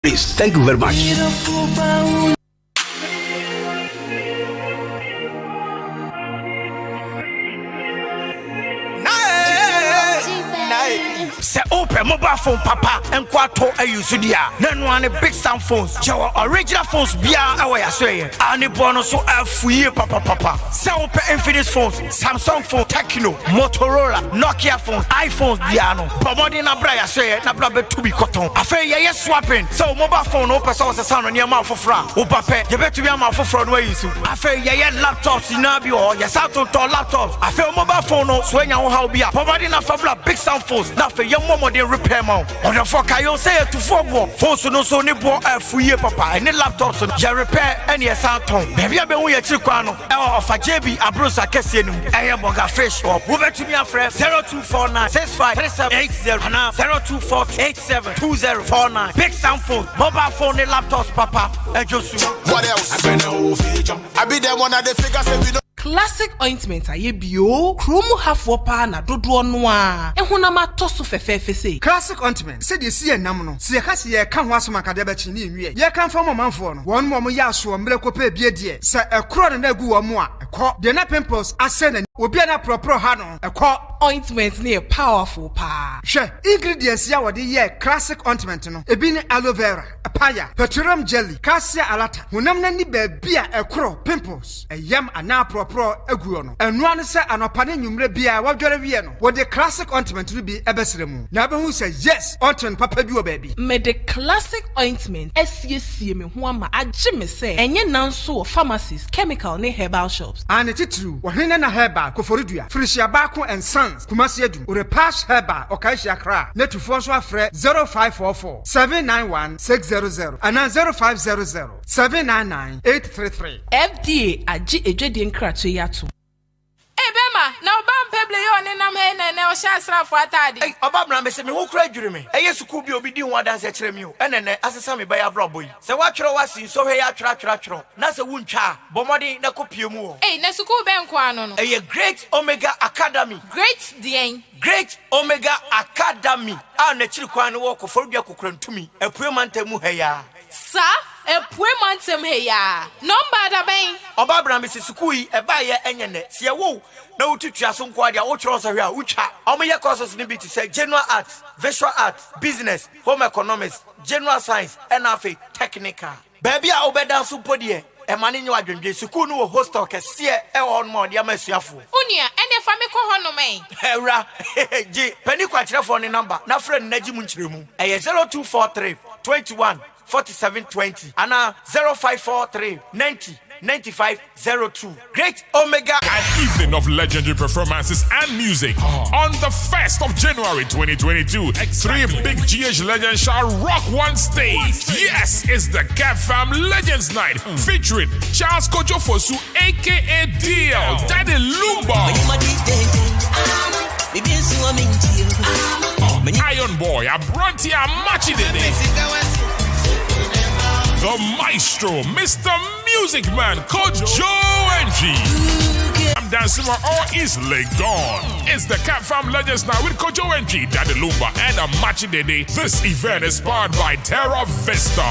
Please, thank you very much. Say open mobile phone papa and kwato use dia na no ane big sound phones your original phones bia away aswe ani bono so afuye papa say open Infinix phones Samsung phone Tecno Motorola Nokia phones iPhones bia no pomodi na bra aswe na bra betu bi cotton afa ye swapping so mobile phone no person se sound near ma fofra wo papa ye betu bia ma fofra no ayisu afa ye laptops na bi o ye sound to laptops afa mobile phone no so nya wo how bia pomodi na fabla big sound phones na fa more than repair mount. On the fuck, I say to form phones no so ni bo fuye papa and laptops ya repair any sound tone. Maybe I be we a chikwano of a JB Abrusa Kessian, I am a fish or over to me a friend 0249 653780 and 0248722049. Big sound phone, mobile phone, and laptops, papa, and just what else? I be there one of the figures and we know. Classic ointment aye bio kromu hafo pa na dodo no a ehunama toso fefefe sei classic ointment se de sie nam no se ka se ye ka ho asoma ka de ba chi ni nwie ye kan fa manfo no won mo ya so mre ko pa bie de se ekro no na gu wo mo a ekọ de na pimples ase na obi na propro ha no ekọ ointment ne powerful pa hwe ingredients ya wode ye classic ointment no ebi ni aloe vera papaya petroleum jelly cassia alata hunam na ni ba bia ekro pimples eyam ana pro aguo no enu ane se anopa ne nwumre bia wadware wie no wo de classic ointment no bi ebesremu na abehu se yes ointment papa bi o baabi me de classic ointment esiesie me ho ama agye me se enye nanso pharmacies chemical ne herbal shops ane titru wo hene na herbal koforidua frisia baako and sons kumasi adu o repass herbal okaisia kra na tufo so afre 0544 791 600 and 0500 799 833 FDA agye edwede nkra yato Bema na oba mpeble yo ne nam he na o sha asrafo atade oba bra me se me ho kra adwure me eye suku bi obi di ho adanse kire me o enene asesa me ba ya bra boy se wa twere wasi so he ya twere na se wuntwa bomodi na kopie mu o na suku be nko ano no eye Great Omega Academy Great Omega Academy a na kiri kwan no wo koforudua kokrantumi apue mantamu he ya sa epue mantem he ya number da ben oba bra me se suku yi e ba ye enyene se wo na ututwa so nko adia wo twere so hwe a utwa omoye courses ni bi ti say general arts visual arts business home economics general science and afi technical baby a obeda so podie e mane nyi wadwendwe suku no wo hostel kese e won mo dia masuafo unia ene fa me ko hono men ewra ji pani kwa kirefo ni number na friend na ji mu nkiremu e 0243 21 4720 and 0543 90 9502. Great Omega. An evening of legendary performances and music. On the 1st of January 2022, three big GH legends shall rock one stage. Yes, it's the Cap Fam Legends Night featuring Charles Kojofosu, aka DL, Daddy Lumba, Iron Boy, Abrontia Machidede, the Maestro, Mr. Music Man, Coach Joe and G. I'm dancing all easily gone. It's the Cap Fam Legends Night with Coach Joe and G, Daddy Lumba, and a Machidede. This event is powered by Terra Vista.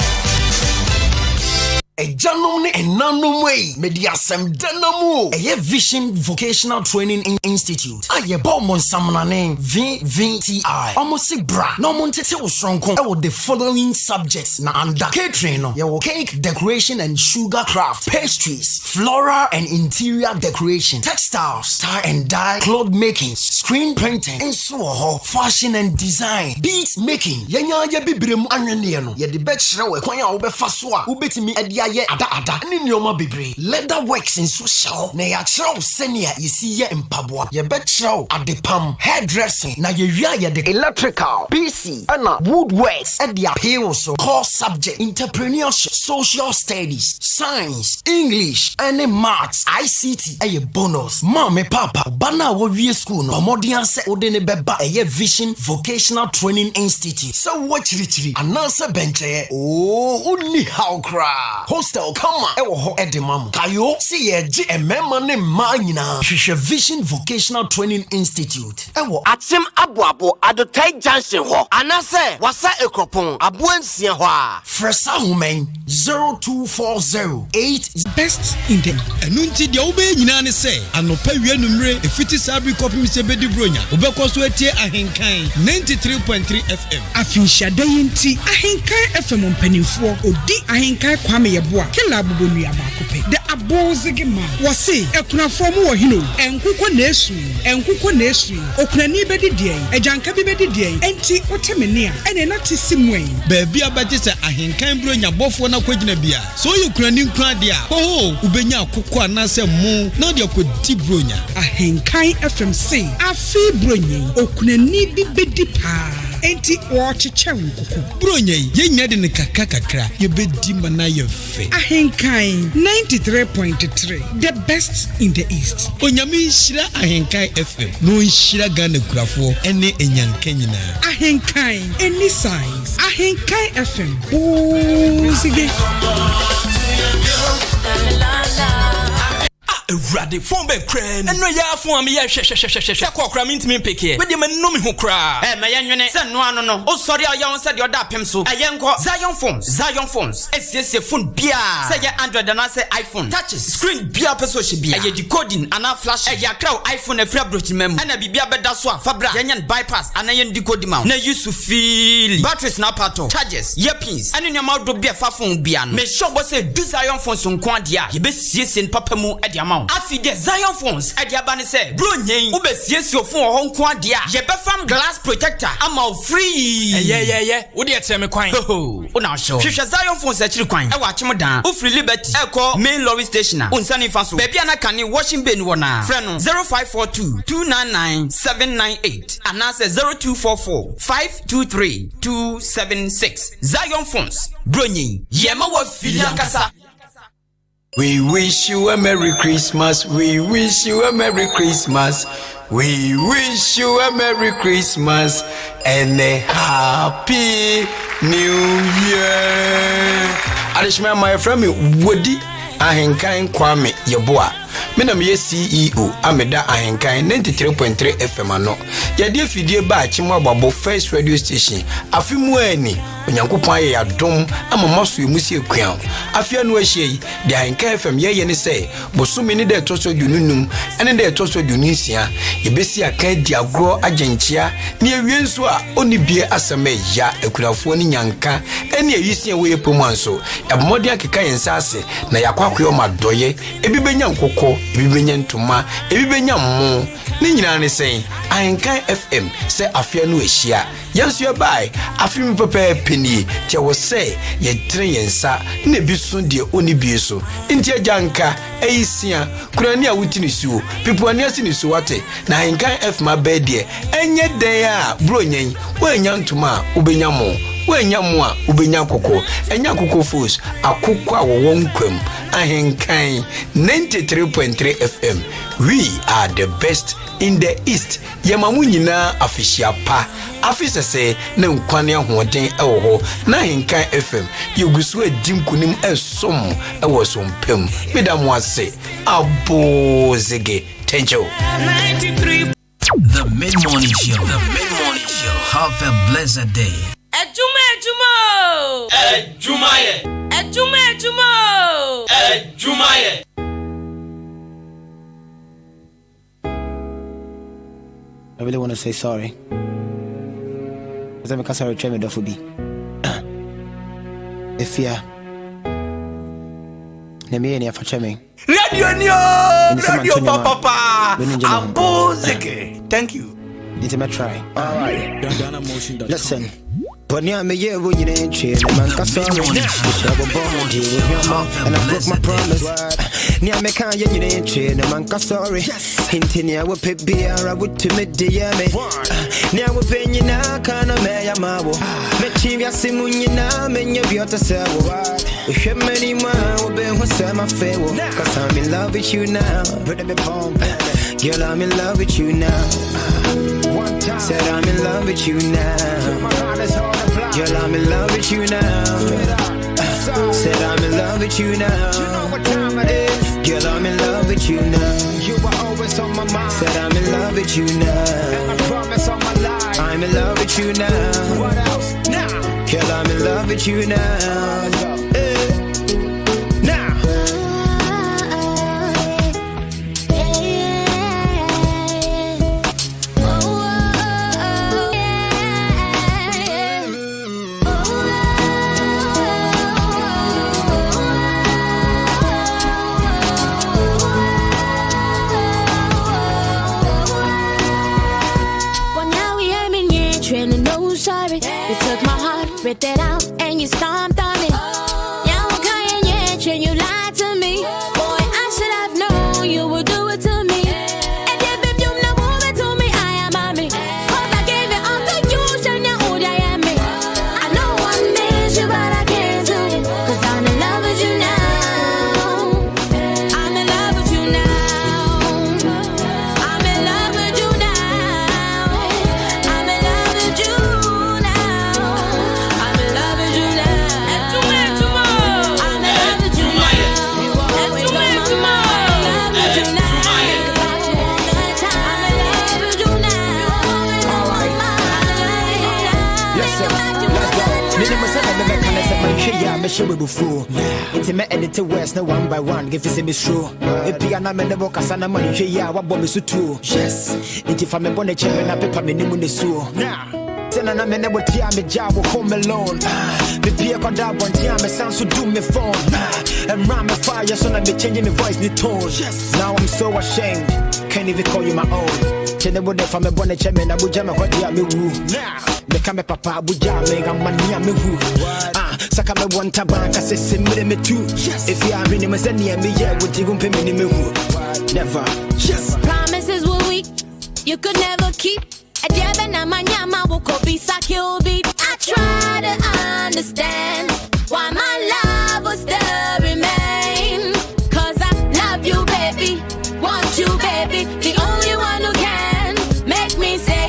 A Janum and Nanum way, Mediasem Danamu, a Vision Vocational Training Institute. I a bomb on Samana name VVTI. Almost bra, no monte strong with the following subjects. Na under catering, your cake decoration and sugar craft, pastries, floral and interior decoration, textiles, tie and dye, cloth making, screen printing, and so on, fashion and design, beads making. Yanya ya bibrem anyaneno. Ya the bachelor we kwanya obe faswa. Ubeti mi edia ye ada ni nyoma bebre leather works in social na ya chiro senior yesi ye mpaboa ye be chiro adepam hairdressing na ye wia ye the electrical PC ana woodworks e dia pay so core subject entrepreneurship social studies science English and maths ICT e bonus mama papa bana wo wie school no omodian se ode ne beba e Vision Vocational Training Institute so what chiri anansa benche oh uni how cra hostel kama ewo ho edemam kayo see ye ji emema ne ma nyina hwehwe Vision Vocational Training Institute ewo Atim Abuabo Adotai Junction ho anase wasa ekropon abuansia ho a fresa human 0240 best in the enunti dia obe nyina ne se anopa wianumre efiti sabri kopim se bedi bronya obekoso etie ahenkan 93.3 FM afinhyade yenti ahenkan FM mpanimfo odi ahenkan kwame yeboa kila abobonu ya bakope the abozige man wose ekunafo mu wo hino enkukwo na esu okunani bedi die ejanka bi bedi die enti otemene a ene na tisimwen baabi abagye se ahenkan bronya bofo na kwagina bia so yokunani nkura dia ho ubenya akukọ anase mu na de akodi bronya ahenkan FMC afi bronye okunani bi bedi pa enti wachiche nkukọ bronye yenya de ne kakra yebedi mana yefe ahenkan 93.3 the best in the east onyame hira ahenkan FM no hira Ghana kurafo ene enyanka nyina ahenkan any size ahenkan FM sige Radi phone be crane. And no ya phone me ya hwehwehwehwehwe. Kwakra mintimi peke. We de manno me ho kra. ma yenwene se no ano no. O sorry a ya said your da pem so. Ayenko Zion phones. Esese phone bia. Say ya Android and say iPhone. Touches screen bia person she bia. Aye decoding and flash. Aye kraw iPhone e fra brochi mem. Na bibia beda so afabra. Yenyan bypass and yen decode ma. Na use to feel. Batteries na pato. Charges, earpins. And your mouth do bia fa phone bia no. Me sure bo say do Zion phones on kwa dia. Ye be siesie papa mu e dia ma. Afi de Zion phones e dia ba ne se bro nyen wo be siesie phone ho nko ade a ye be fam glass protector ama free Yeah wo de etre me kwan ho una show hwehwe Zion phones a chiri kwan e wa chim dan wo free liberty e ko main lorry station a unsani fa so baby ana kan washing bay no na frɛ no 0542 299 798 ana se 0244 523 276 Zion phones bro nyen ye ma wa filia kasa. We wish you a Merry Christmas. We wish you a Merry Christmas. We wish you a Merry Christmas and a Happy New Year. Adishma, my friend, Woody Ahenkan Kwame Yeboa. Menam ye CEO Ameda Ahenkan 93.3 FM ano. Yade fidie ba chimwa babo first radio station. Afimu eni onyankopon ye adom amamaso emusi ekwan. Afia no ahye de Ahenkan FM ye ne say bosumi ni de toso dununum ene de toso dunisia yebesi aka di agro agenchia ne awienso a oni bie asama ya ekurafo ni nyanka ene awisia we pomanso yabomodi akeka yensase na yakwakwe madoye ebibenya nkoko ebibenya ntuma ebibenya mmo ni nyina ne sen Ahenkan FM se afia no ahia yanso ye bai afim pepe peni tie wo se ye tre yensa na bisu de oni bieso ntia janka eisia kurani a wutini suo pipuani asini suo ate na Ahenkan FM abedie enye den a bronyen wanya ntuma ubenya mo wanya mo a ubenya kokko enya kokko fos akokko a wo nkwam Ahenkan 93.3 FM we are the best in the east yamamu nyina afisia pa afisa se na nkwane ahoden ewo ho na Ahenkan FM yegusu adimkunim esom ewo sompem medamu ase abozege thank you. The mid-morning show. Have a blessed day. Adwuma. I really want to say sorry. Because I'm a sorry to me for be. If you Nemi for chemi. Radio papa. Abozeke. Thank you. It's my try. All right. Listen. But yeah, me yeah, when you didn't chill, man, cause sorry. And I broke my promise. Nia me can you didn't chill, man, cause sorry. Hinting I would pay beer, I would to me, dear me. Nia would pay you now, can I may a marble. Mechivia Simunia, men you be to sell. If you many man will be what's my favor. Cause I'm in love with you now. Girl, I'm in love with you now. Said I'm in love with you now. Girl, I'm in love with you now. Said I'm in love with you now. You know what time it is. Girl, I'm in love with you now. You were always on my mind. Said I'm in love with you now. And I promise all my life I'm in love with you now. What else? Now. Girl, I'm in love with you now. Now. You took my heart, ripped it out, and you stomped on it. Now I'm crying, yeah, you lied to me. Boy, I should have known you would do it to me. And if you know move it to me, I am on me. Cause I gave it all to you, Shania, who I am me. I know I miss you, but I can't do it. Cause I'm in love with you now. I'm in love with you now. I'm in love with you now. I'm in love with you. She will be full. It's a edit to West, no one by one. Give it a true. A piano man, the book, as an amount of ya, what bomb is too. Yes, if I'm a bonnet chair and a paper minimum in the sewer. Now, then I'm in a tear, me job will home alone. The peer got down one tear, me sound so do me phone. And ram me fire, so I'm changing my voice, the tone. Yes, now I'm so ashamed. Can't even call you my own. Chenable from a bonnet chair, and I would jam a hot yam woo. Now, become a papa, would jam me, I'm money, I'm a woo. Saka me one tabank, I say me too. If you are minimum, send me yeah, would you pay me never. Yes. Promises were weak, you could never keep. A jab and a manyama will be sakyo beat. I try to understand why my love will still remain. Cause I love you, baby, want you, baby. The only one who can make me say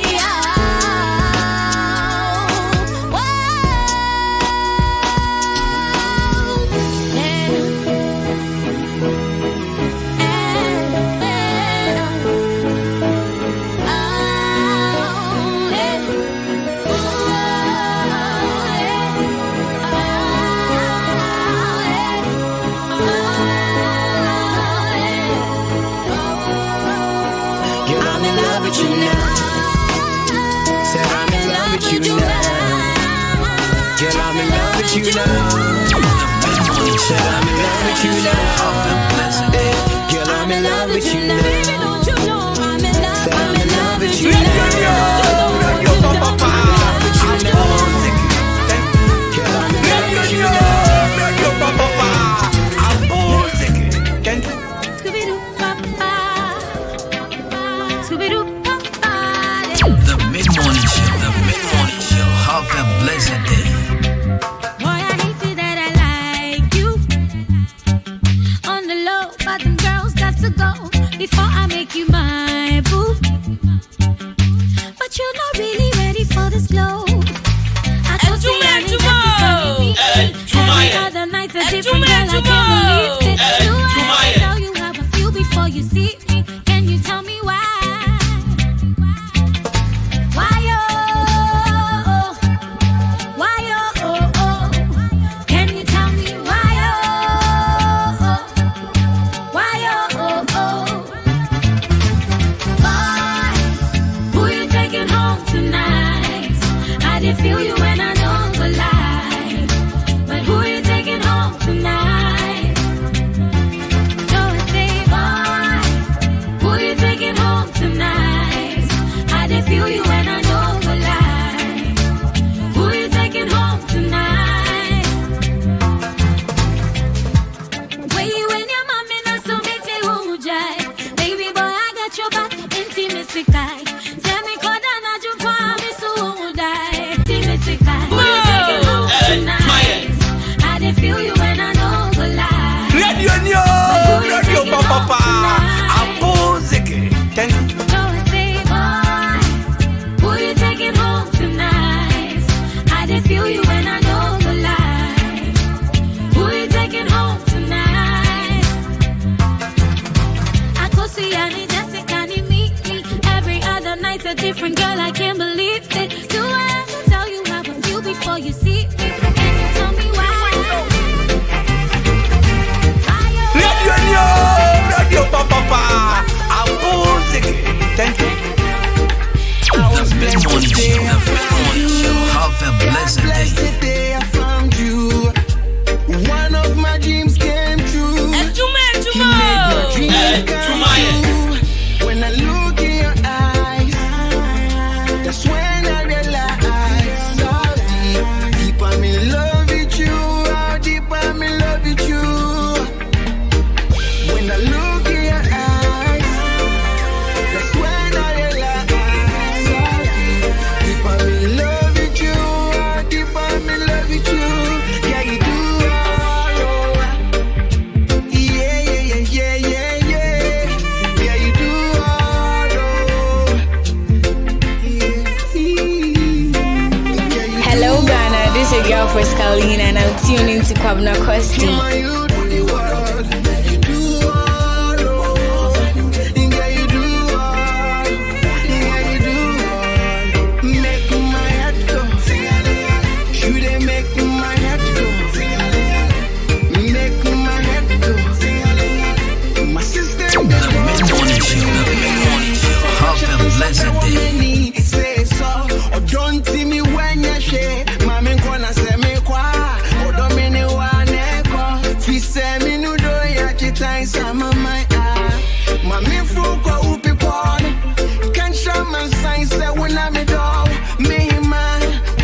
Girl, I'm in love with you now. Said I'm in love with you now. Girl, I'm in love with you now. Said I'm in love with you now. Girl, I'm in love with you now. The mid-morning show, have a blessed day. Boy, I hate it that I like you. On the low, but them girls got to go before I make you my boo. But you're not really ready for this glow. I thought you were every other night's a different girl. I can't believe it. Do I tell you how I feel before you see me? Can you tell me why? a different girl, I can't believe it. Do I have to tell you how I feel before you see me? And you tell me why? Radio Papa, thank you. I was blessed today, I found you. Have a blessed day, I found you. One of my dreams came true. Adwuma. You made my dreams come true. When I look in your eyes, that's when I realize how deep I'm in love with you. How deep I'm in love with you. When I look in your eyes, that's when I realize how deep I'm in love with you. How deep I'm in love with you. Yeah, you do all over. Yeah. Yeah, you do all over. Hello Ghana, this is your girl for Scalina and I'm tuning to Kwabena Costy. Don't see me when you share. Mama gonna say me kwa. Odo me ne wane ko. Fi say me no do ya chitai sama my ah. Mama fuko upi kwa. Can't show my sign say when I'm a dog. Me ma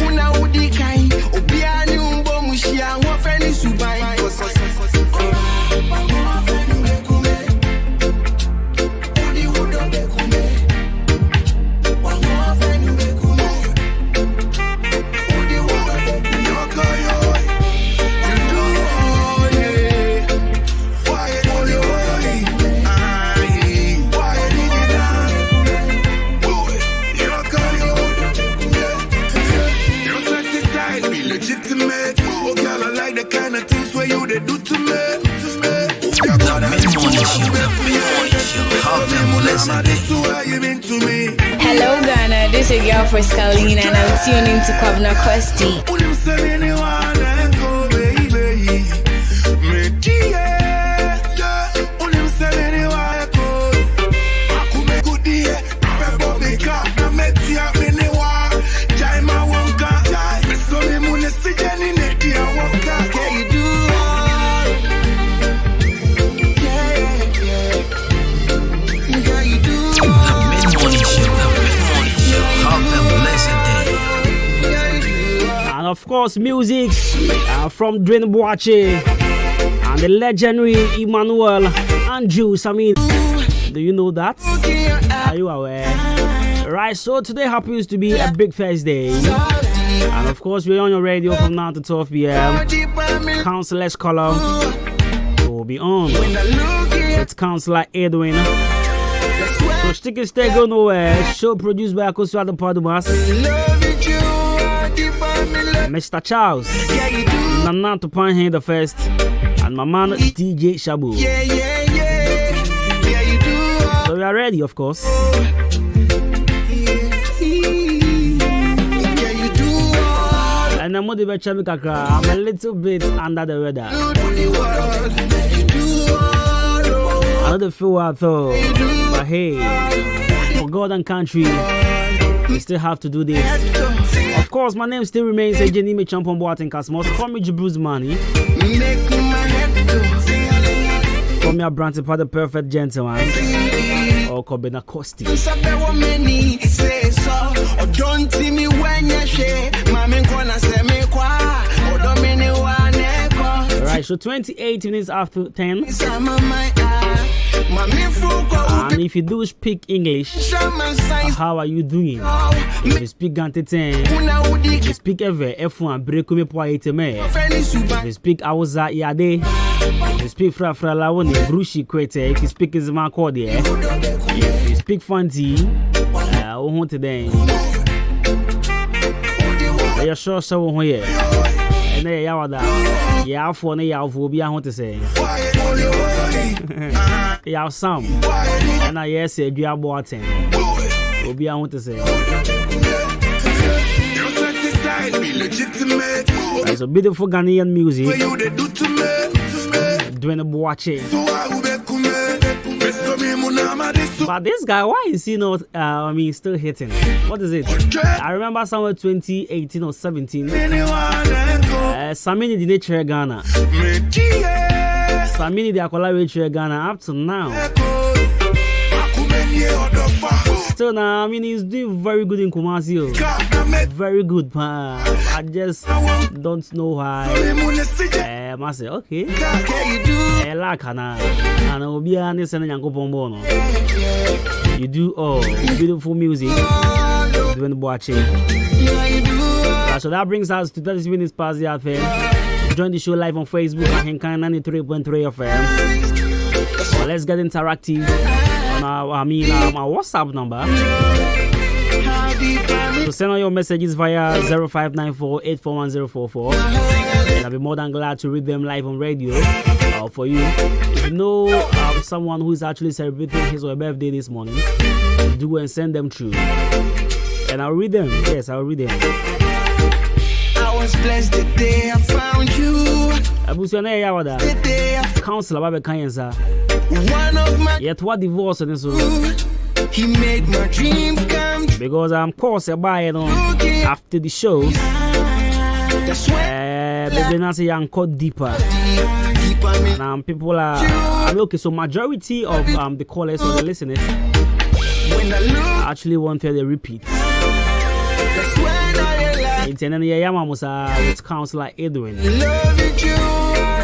una udi kai. Obia ni umbo mushia wo feni subai. Hello Ghana, this is your girl for Scalina and I'm tuning to Kwabena Costy. Of course, music from Dwayne Boache and the legendary Emmanuel Andrews. I mean, do you know that? Are you aware? Right, so today happens to be a big Thursday. And of course, we're on your radio from now to 12 p.m. Councillor's Column will be on. It's Councillor Edwin. So stick and stay, go nowhere. Show produced by Akosu Adepodumas. Mr. Charles, Nana to Panhe the first, and my man DJ Shabu. So we are ready, of course. And I'm a little bit under the weather. I don't feel what I thought, but hey, for God and country, we still have to do this. Of course, my name still remains Ejenime Champon Boating Cosmos. Call me Bruce Money. Call me a Branty for the perfect gentleman. Or Kwabena Costy. Don't see me when you share. Alright, so 28 minutes after 10. And if you do speak English, how are you doing? If you speak Ganteten, if you speak ever, F1, break me po iteme. If you speak Awuza Yade, if you speak Fra Lawoni, Brushi Kwete, if you speak Izma Kodi, if you speak Fanti, won't today. You're sure so here. And there you are. Yeah, for me, I'll be I want to say. Yeah, some. And I yes, a dear boating. Obi, I want to say. It's a beautiful Ghanaian music. Doing a boache. But this guy, why is he not, still hitting? What is it? I remember somewhere 2018 or 17. Samini did not share Ghana. Samini the Akola share Ghana up to now. Still now, he's doing very good in Kumasi. Very good, I just don't know why. I say, okay. You do all beautiful music. Doing the watching. So that brings us to 30 minutes past the FM. Join the show live on Facebook at Henkai 93.3 FM. So let's get interactive on our WhatsApp number. So send all your messages via 0594-841044. And I'll be more than glad to read them live on radio for you. If you know someone who is actually celebrating his or her birthday this morning, do and send them through. And I'll read them. Yes, I'll read them. I was blessed the day I found you. Counselor Babe Kanyensa. One of my yet what divorce and so he made my dreams come true. Because I'm course by after the show. They're not saying cut deeper. And people are okay. So majority of the callers or the listeners actually wanted a repeat. It's an with Counselor Edwin. Love it you,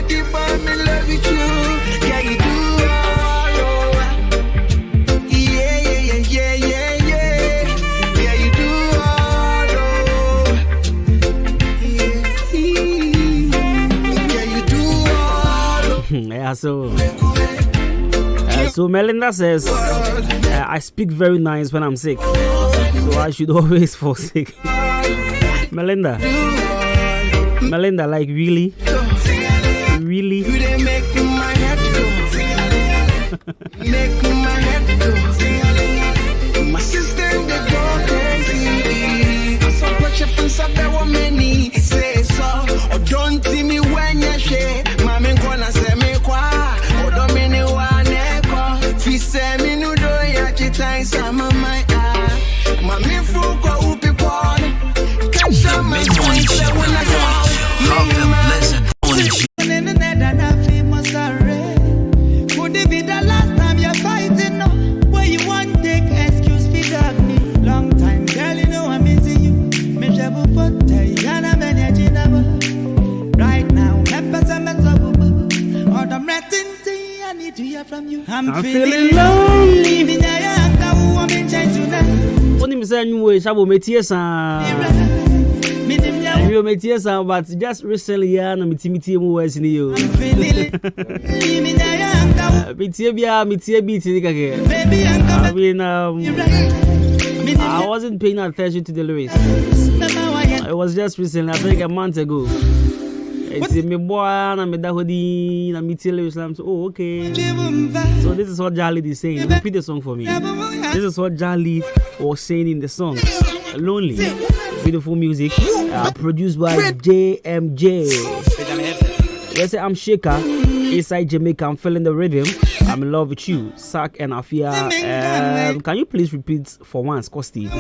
keep on me love it you. Yeah, you do all over. Yeah, you do all over. Yeah, you do all over. Yeah, so Melinda says, I speak very nice when I'm sick, so I should always fall sick. Melinda, like really? You didn't make my head go. Make my head go. My sister they go crazy. I saw pressure from some there were many. Say so, or don't see me when you share. Mama gonna say me kwa, or don't me ni wane kwa. Fi say me no do ya chita sama my ah. Mama fuko upi kwa. Catch my voice when I go. Love them blessed. Could it be the last time you're fighting? No, where you want take excuse for that me. Long time, girl, you know I'm missing you. Right now, I need to hear from you. I'm feeling lonely. But just recently, I'm meeting was in you. I wasn't paying attention to the lyrics. It was just recently, I think a month ago. It's me boy and me dahodi and me tell you oh okay. So this is what Jali is saying. Repeat the song for me. This is what Jali was saying in the song. Lonely. Beautiful music. Produced by JMJ. Let's say I'm Shaker. Inside Jamaica, I'm feeling the rhythm. I'm in love with you. Sack and Afia. Can you please repeat for once, Costy?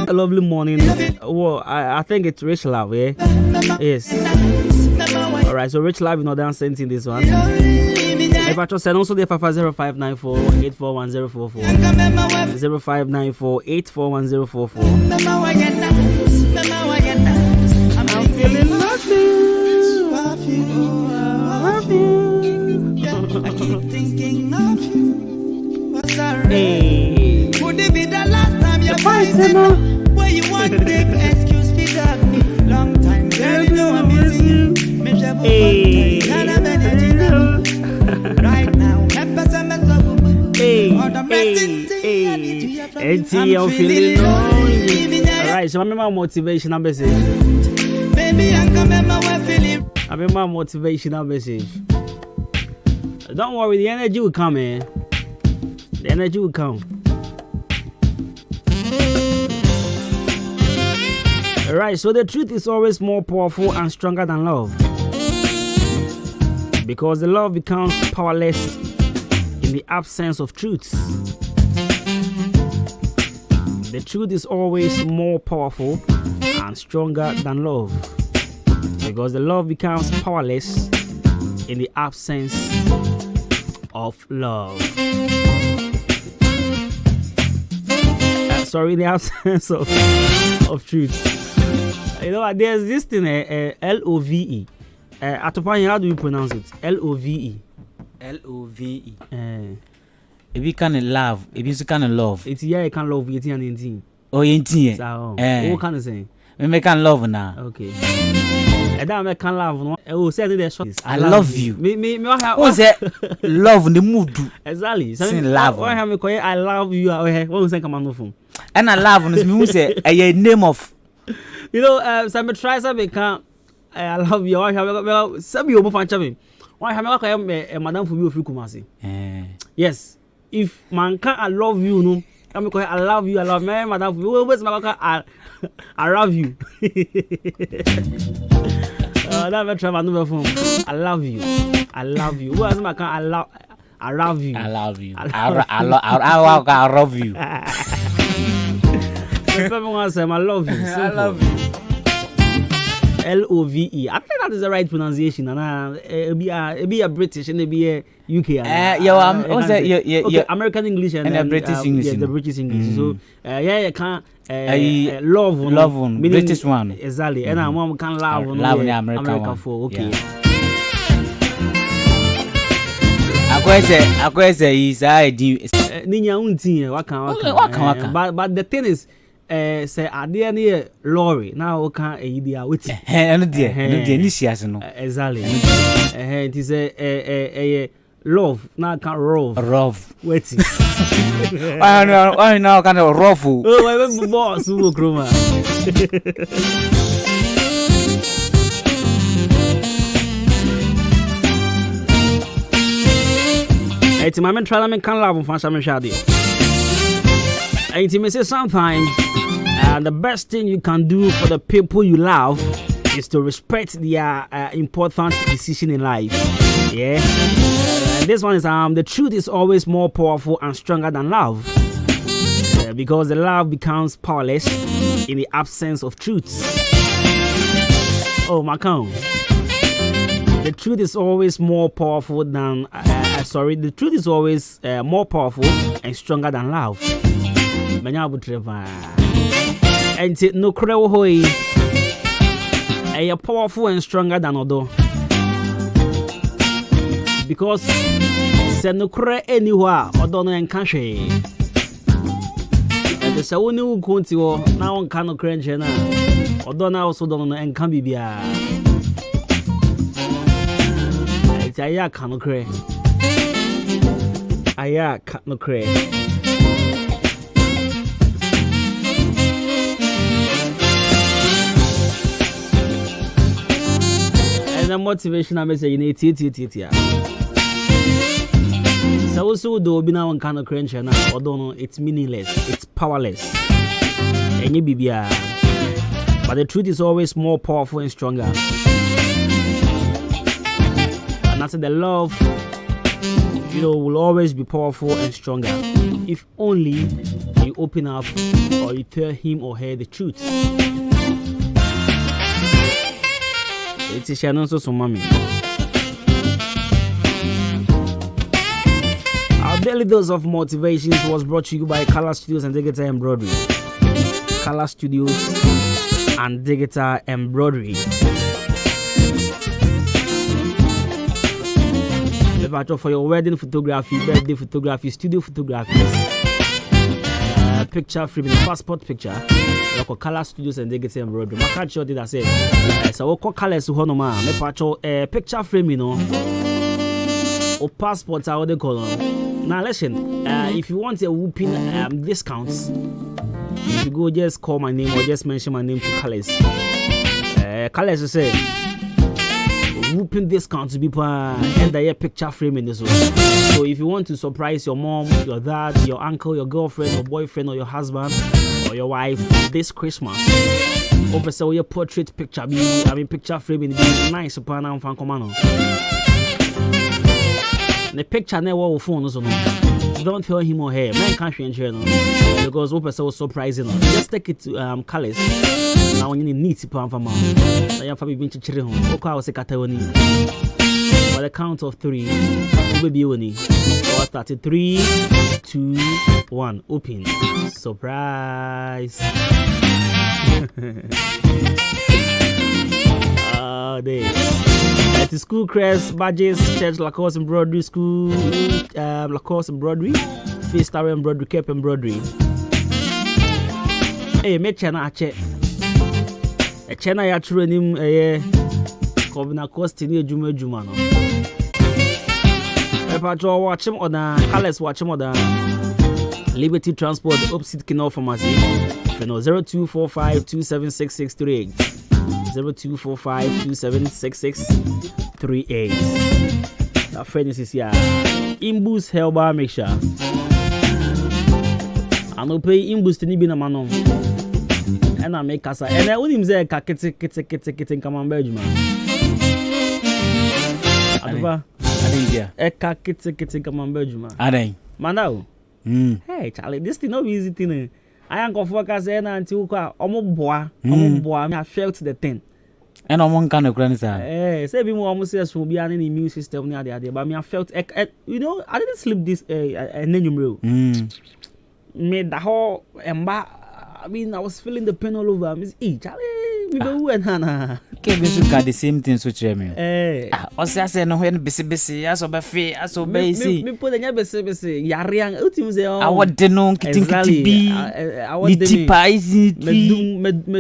A lovely morning. Well, I think it's Rich Love, yeah? Yes. Alright, so Rich Love is not done sending this one. If I just send also the 0594-841044 0594-841044. I'm feeling lovely. I keep thinking of you. What's that? Hey. Could it be the last time you're fighting? Where you want to take excuse for that me? Long time, girl, you know I'm missing you. Hey. Right now, hey. I'm feeling lonely. Alright, so remember motivational message. Baby, I remember what feeling. I remember motivational message. Don't worry, the energy will come in. the energy will come. Right, so the truth is always more powerful and stronger than love. Because the love becomes powerless in the absence of truth. The truth is always more powerful and stronger than love. Because the love becomes powerless in the absence of love. Sorry, in the absence of truth. You know, there's this thing, L-O-V-E. Atopanya, how do you pronounce it? L-O-V-E. L-O-V-E. If you can love, if you can love. It's yeah, you can love, it's an 18. Oh, 18. So, what can I say? We can love now. Okay. I don't can love. No. Oh, say the short. I love you. Me. What's that? Love the mood. Exactly. Say love. Why have me call I love you? What say come on phone? And I love me say a name of. You know, some try some can. I love you. Why have some you move on chami? Why have me call madam for you free Kumasi? Yes. If man can I love you, no. I'm call I love you. I love me, madam. Always my I love you. Never try my number phone. I love you. I love you. Who else my can I love you. I love you. I love you. If everyone says I love you. I love you. L-O-V-E. I think that is the right pronunciation. And it be a British and it be a UK. Yeah, American English and then, British English. Yeah, the British English. So you can't love one, British one. Exactly. And I can love in American for okay. I say is Ninya unti waka. But the thing is say ade na lorry now can dia wait no dey initias no exactly it is a love now can rough waiting why now kind of rough oh we boss who kroma it's my men try can love for some shade intimacy sometimes. And the best thing you can do for the people you love is to respect their important decision in life. Yeah. And this one is the truth is always more powerful and stronger than love. Because the love becomes powerless in the absence of truth. Oh, Macau. The truth is always more powerful than the truth is always more powerful and stronger than love. And no crow hoy a powerful and stronger than Odo. Because send no cray anywhere or don't encash. And the Sauni will continue now on canoe cranch or don't also don't and can be beer. It's a yak canoe cray. A yak canoe cray. The motivational message in it. So also do be now on kind of crunch now, or don't know it's meaningless, it's powerless. And you be but the truth is always more powerful and stronger. And that's the love, will always be powerful and stronger if only you open up or you tell him or her the truth. It's a channel so mommy. Our daily dose of motivations was brought to you by Color Studios and Digital Embroidery. Color Studios and Digital Embroidery. For your wedding photography, birthday photography, studio photography, picture frame, passport picture. Local Color Studios and Digital Embroidery. My catch you did I say? So what colors to honor me patcho picture frame, or passports how they call them. Now listen, if you want a whooping discounts, if you go just call my name or just mention my name to Colors. Colors say whooping discounts people and the picture frame in this one. So if you want to surprise your mom, your dad, your uncle, your girlfriend, or boyfriend, or your husband, or your wife this Christmas, over so your portrait picture picture frame in be nice upon and fan command. The picture never will phone so don't tell him or her man can't change because over so surprising. Just take it to colors. Now when you need to put on for mom, I have been to children home. Okay, I was a Catoni. For the count of 3, we'll be winning. So started 3, 2, 1. Open. Surprise. Oh, this. At the school crest, badges, church, Lacoste embroidery school, Lacoste embroidery, Face Star embroidery, Cape embroidery. Hey, make China check. A China ya true him Kwabena Costy ni Adwuma no. Patrol watch him on Alice watch him on Liberty Transport opposite Kinol Pharmacy. 0245276638. 0245276638. That friend is here. Imbus Helba make sure. I no pay Imbus ni bi na manom. And I make casa. And I wouldn't say kitten come on Adwuma. Adwuma. Eka kitten come on Adwuma. Adai. Mandao. Hey Charlie, this thing no easy thing. I am go focus until omo boa. I felt the thing. And I won't kind of granny. Eh, say be more almost says will be an immune system near the idea. But me I felt you know, I didn't sleep this numero. Made the whole I mean, I was feeling the pain all over. Miss E, Charlie, we go and Hannah. Can't got the same things with me. Eh, I say no when busy, as of a fee, as of basic. Me put a busy, Yariang, ultimately. I want the non kitting to be. I want the pies. Me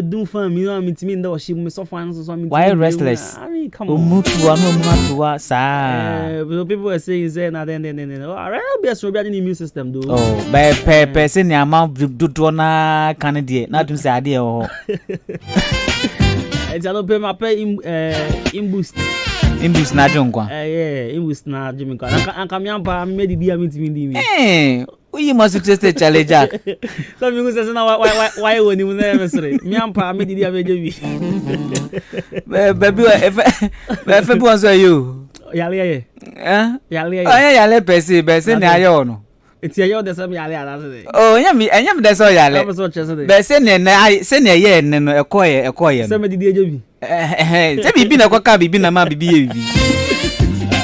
do fun, you know, me to me, though she must so fine. Why restless? I mean, come on. Move to one, sir. People are saying, then, I'll be a strawberry immune system, do. Oh, by person, the amount do to Canada, not to say idea. It's a little my pay in boost. In boost, not Jonkwa. Yeah, in boost, not Jimmy. And come young, made the dear meeting. Eh, we must just a challenge. Some people say, why would you never say? Miampa made the dear baby. If everyone's you. Yalia, Yale, Bessie, Bessie, it's a year that some Yalia. Oh, yummy, and yum, that's all Yale. Bessie, and I send a year and a choir. Somebody did Have you been a cocabi, been a mabby?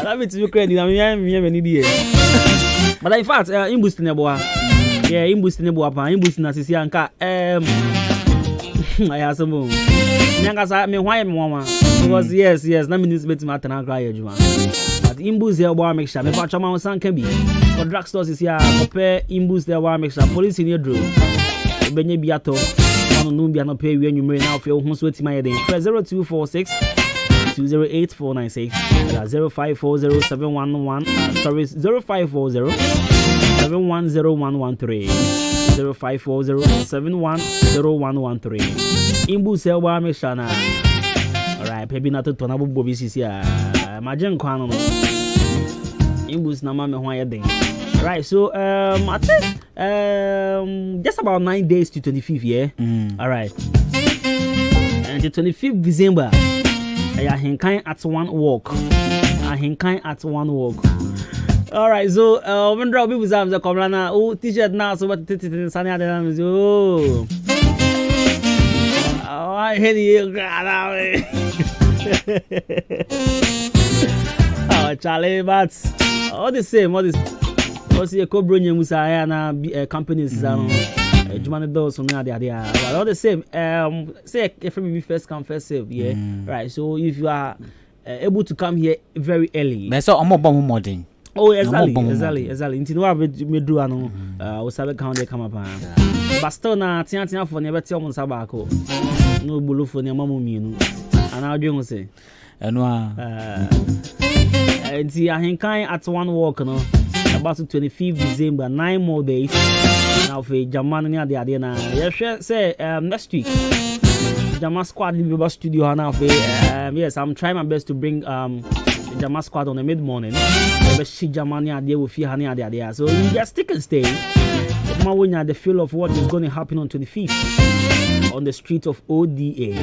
Let me to credit. I'm an idiot. But in fact, in boosting a boy. Yeah, in boosting a boy, in boosting a Sisianka. I have some more. Yangas, I mean, why mama? Because yes, let me news bet matter and cry. But imbus there, boy, make sure. Me patch my son can be. For drugstores is here. Compare imbus there, boy, make sure. Police in your draw. Benny Biato. No, no, no, pay when you may now feel who's with my day. 0246 208 496. 0540 sorry, 0540 710113. 0540 710113. Imbu Selwa Meshana. Alright, maybe not to Tonabo Bobis is here. Imagine Quano. Imbus Namame Hoya. Right, so I think just about 9 days to 25th, yeah. Alright. And the 25th December, I hinkai at one walk. Alright, so when drop people have the Kwabena t-shirt now, so what Sunny Adams. Oh, I hate you, oh, Charlie, but all the same, all this. Because you could bring Musaya companies, Jumani doors from there, but all the same, say if we first come, first serve, yeah, right. So if you are able to come here very early, that's all more modern. Oh, exactly. Into what we do, we sabe count they come up. But still, na tia for never tell me sabako. No bulu for near mamu minu. And how do you say? And see, I hinkai at one walk, no. About 25th December, 9 more days. Now for Germany, the idea now. Yes, say next week. Jama Squad in the studio now. Yes, I'm trying my best to bring the Jama Squad on the mid-morning. So you just stick and stay. The feel of what is going to happen on 25th on the street of ODA.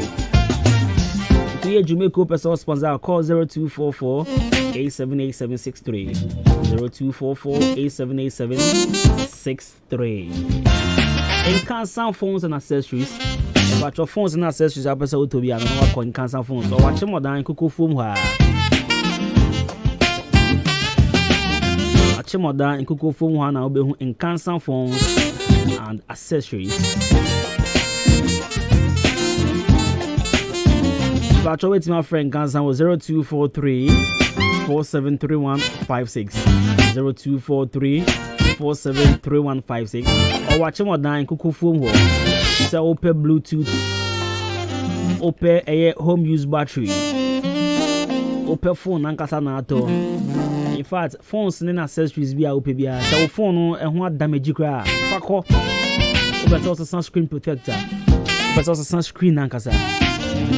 To hear Jamaica personal sponsor, call 0244-878-763. 0244-878-763. In Cancer phones and accessories. But your phones and accessories are better to be another coin cancer phones. So watch more than Kuku Foam. Watch more than Kuku Foam now be in cancer phones and accessories. But your wait my friend cancer was 0243-473156. 0243-473156. Or watch more than Kuku Foam. So open Bluetooth, open a home use battery, open phone nankasa na ato. In fact, phones and accessories be open bia. So phone and what damage kra. Fako. Open also sunscreen protector. Open also sunscreen nankasa.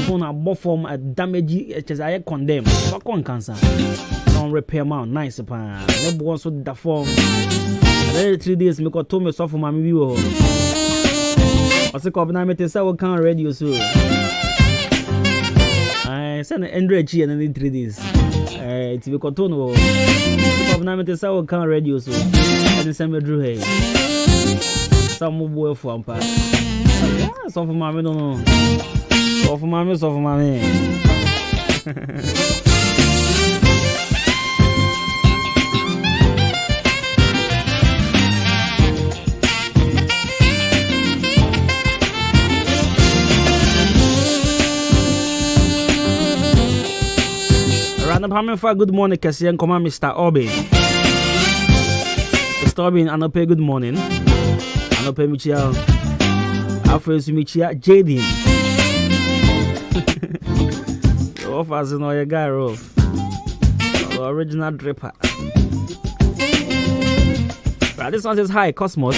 Phone a form a damage just I condemn. Fako cancer. Non repair mount nice pa. No one so da form. Then 3 days me ko to me so for my view. I say Kwabena mete say we can radio so. I send Android G and in 3 days. It be kotono. Kwabena mete say we can radio so. And send me drew hey. Some boy for ampa. So for mama no no. So for mama. For good morning, Kasian Koma, Mr. Obin. Mr. Obin, and pay good morning. And pay Michia. After Michia, Jaden. Off as you know, your guy, rough. The original dripper. Right, this one says, hi, Cosmos.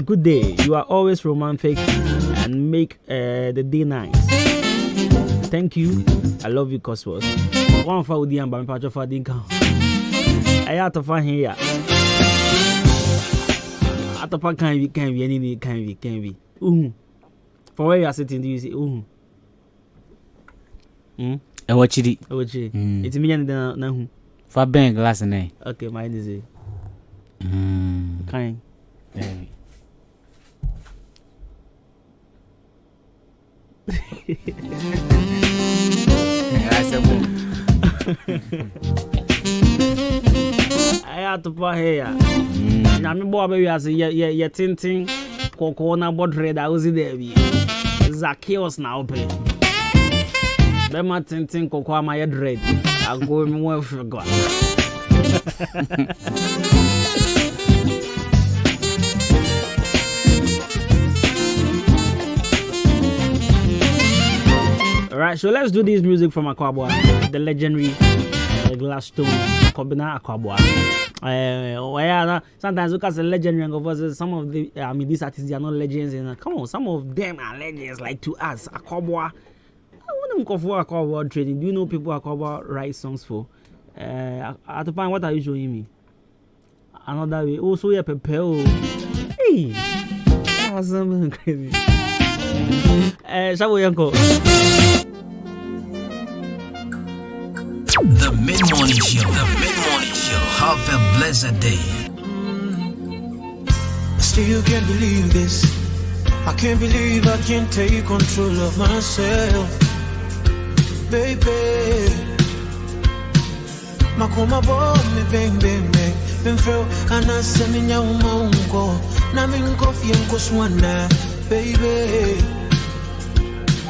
Good day. You are always romantic and make the day nice. Thank you. I love you, Cosmos. One for the amber and patch of a dinka. I had to find here. At the park can be any can be. For where you are sitting, do you see? I watch it. It's me and the for bank last night. Okay, mine is it. Kind. I had to put here. Now, me boy, baby, I say, yeah, tinting, Coco, board red, I was there. Zacchaeus now pay. Bema tinting, Coco, my head red. I'll go in more for God. Alright, so let's do this music from Akwabwa, the legendary Glasstone, Kwabena Akwabwa. Sometimes look at the legendary and go some of the these artists they are not legends, and come on, some of them are legends like to us. Akwabwa, I want them go for Akwabwa trading. Do you know people Akwabwa write songs for? At the point, what are you showing me? Another way. Also, yeah, Pepe. Hey, that was something crazy. Shall we go? The Mid-Morning Show. Have a blessed day. Still can't believe this. I can't believe I can't take control of myself. Baby. Makoma bomb me bang bang bang. Ben feel anasemi nyuma unko. Na minko fienko swana. Baby.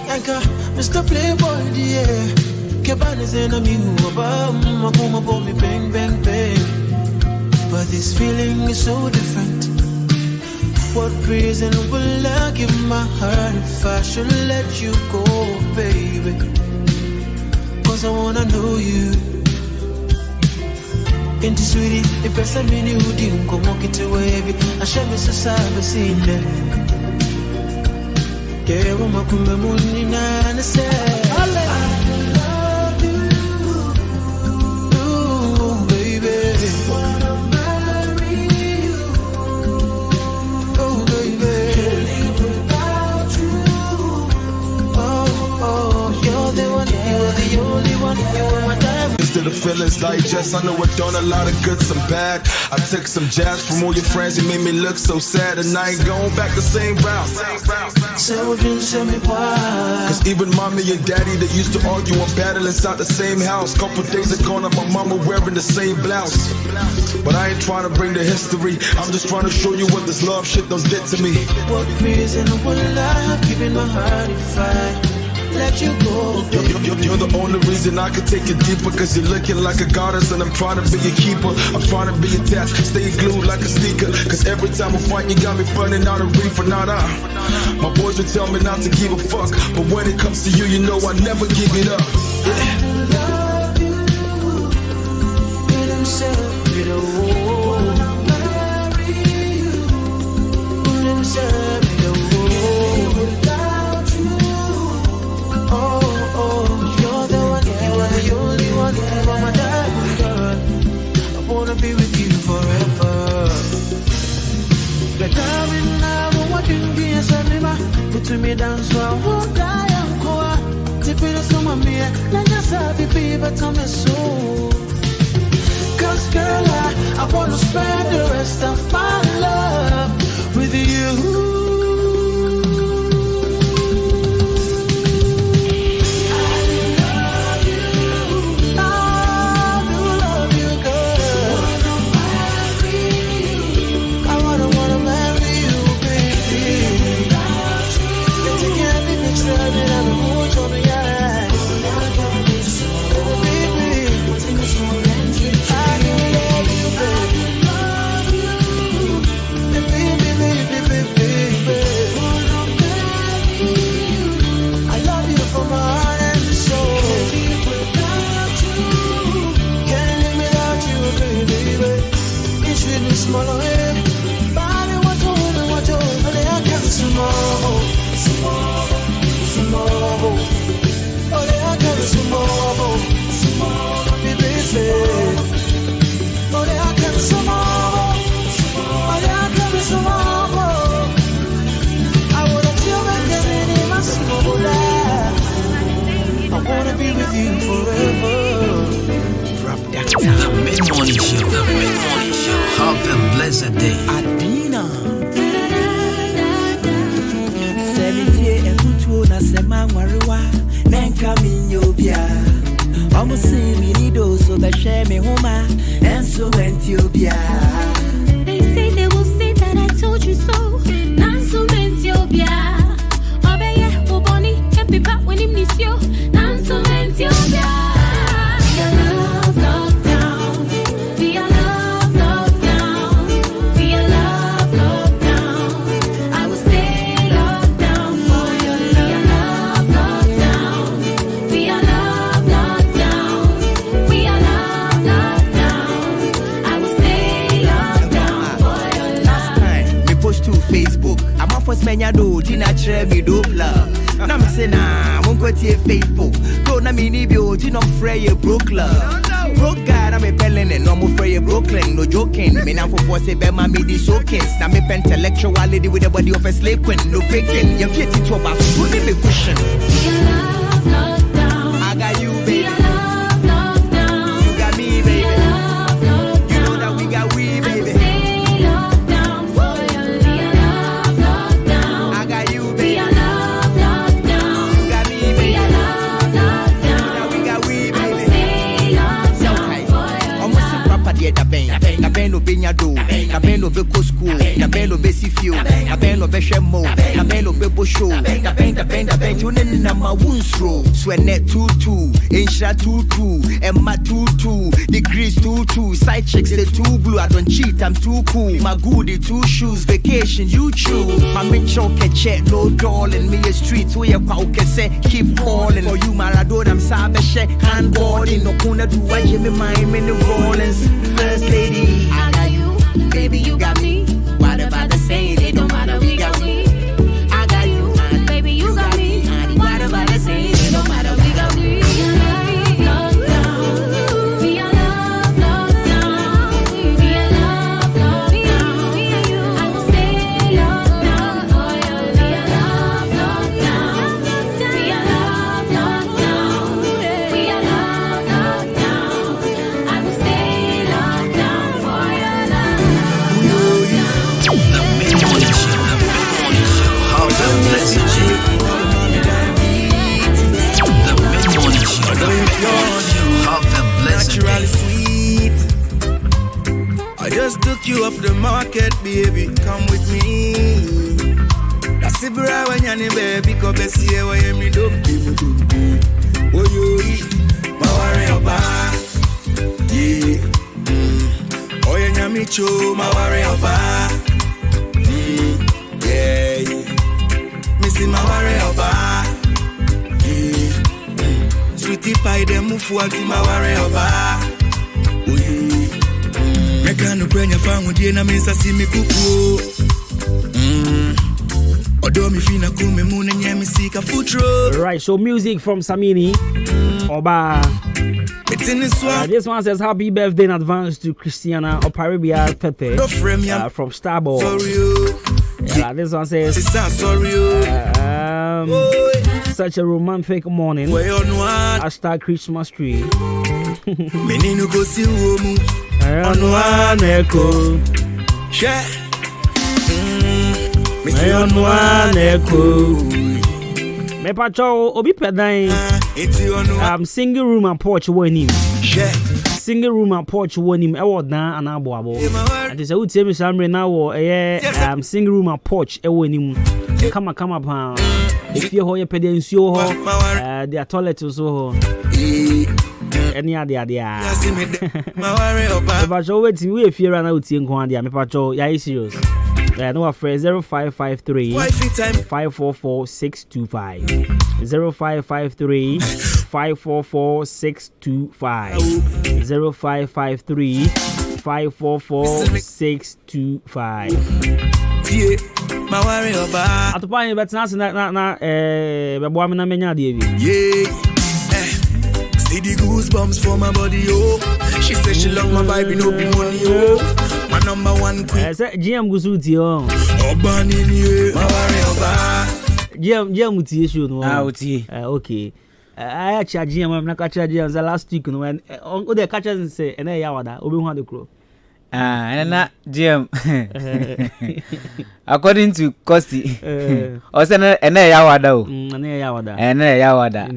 Yanka Mr. Playboy dear. Kebanes and a me Makoma bomb me bang bang bang. But this feeling is so different. What reason will I give my heart if I should let you go, baby? Cause I wanna know you. Into sweetie, the best I mean you didn't go walk it away. I shall miss a cyber scene. The feelings digest. I know I've done a lot of good, some bad. I took some jabs from all your friends. You made me look so sad, and I ain't going back the same route. Cause even mommy and daddy, they used to argue and battle inside the same house. Couple days ago, now my mama wearing the same blouse. But I ain't trying to bring the history. I'm just trying to show you what this love shit don't get to me. What reason would love giving my heart a fight? Let you go. You're the only reason I can take it deeper. Cause you're looking like a goddess and I'm trying to be a keeper. I'm trying to be attached, stay glued like a sneaker. Cause every time I fight you got me burning out a reefer. My boys will tell me not to give a fuck, but when it comes to you, you know I never give it up. Love you, let him serve it all. Marry you, let him serve it all. Be with you forever. The darling, I want you to be a son. Put me down so I won't die. I'm cool. Tipping us on my mirror. Let us have it be, but I'm a soul. Cause girl, I want to spend the rest of my love with you. Intellectuality with the body of a slave queen, no faking. You're fit into a bath, wouldn't be cushion. I got you, baby. You got me, baby. You know that we got we, baby. I got you, baby. You got me, baby. You know that we got we, baby. Almost a proper dear, the pain no be do. Na ben no be go school, na ben no be si fio, na ben no be shemo, na ben no be show, na ben you na ma wunsro. Swene 22, insha 22, Emma 22, degrees 22, side chicks they too blue. I don't cheat, I'm too cool. My goodie 2 shoes, vacation you choose. My main choke check, no darling. Me a street where you can say keep calling. For you Maradona, I'm sabeshe, handballing. No kuna do I give me mine in the Rollins. First lady, I got you, baby, you got me. What about the saying? It don't matter, we got we. I got you, baby, you took you off the market, baby. Come with me. That's it, bro. When you're baby, come and see where you don't be. Oh, you my worry about. Yeah. Oh, you're me too, my worry about. Yeah. Missing my worry about. Yeah. Sweetie pie, them move forward, my worry about. Oh, yeah. Mekano kwenya fangu die na misa si mikuku. Odomi fina kume mune nyemi sika futro. Right, so music from Samini. Oba. This one says happy birthday in advance to Christiana Oparibia Pepe from Starboard. This one says such a romantic morning. Hashtag Christmas tree. Menino go si uomu. Echo. Me pacho obi pedan. Single room and porch one him. Single room and porch one him. E wo dan anabo. And say utie me samre na wo single room and porch e one him. Come pa. If you ho ye pede nsuo ho. Their toilet so ho. Any idea? Me pacho wait me we fear na utie nko ade. Me pacho ya is serious. No phrase 0553 544 625 0553 544 625 0553 544 625. My worry about. At the point but na bebo me na menya de bi. Yeah. See the goosebumps for my body, oh. She said she love my vibe, no be money, oh. My number one queen. GM Gusuti, oh. Obani, my worry about. GM Muti issue, no. Uti. Okay. I actually GM, I'm not catching GM the last week, no. And on the catchers say, and I yawada, Obi Wan the Crow. And not GM. According to Costy, also and yawada, and yawada, and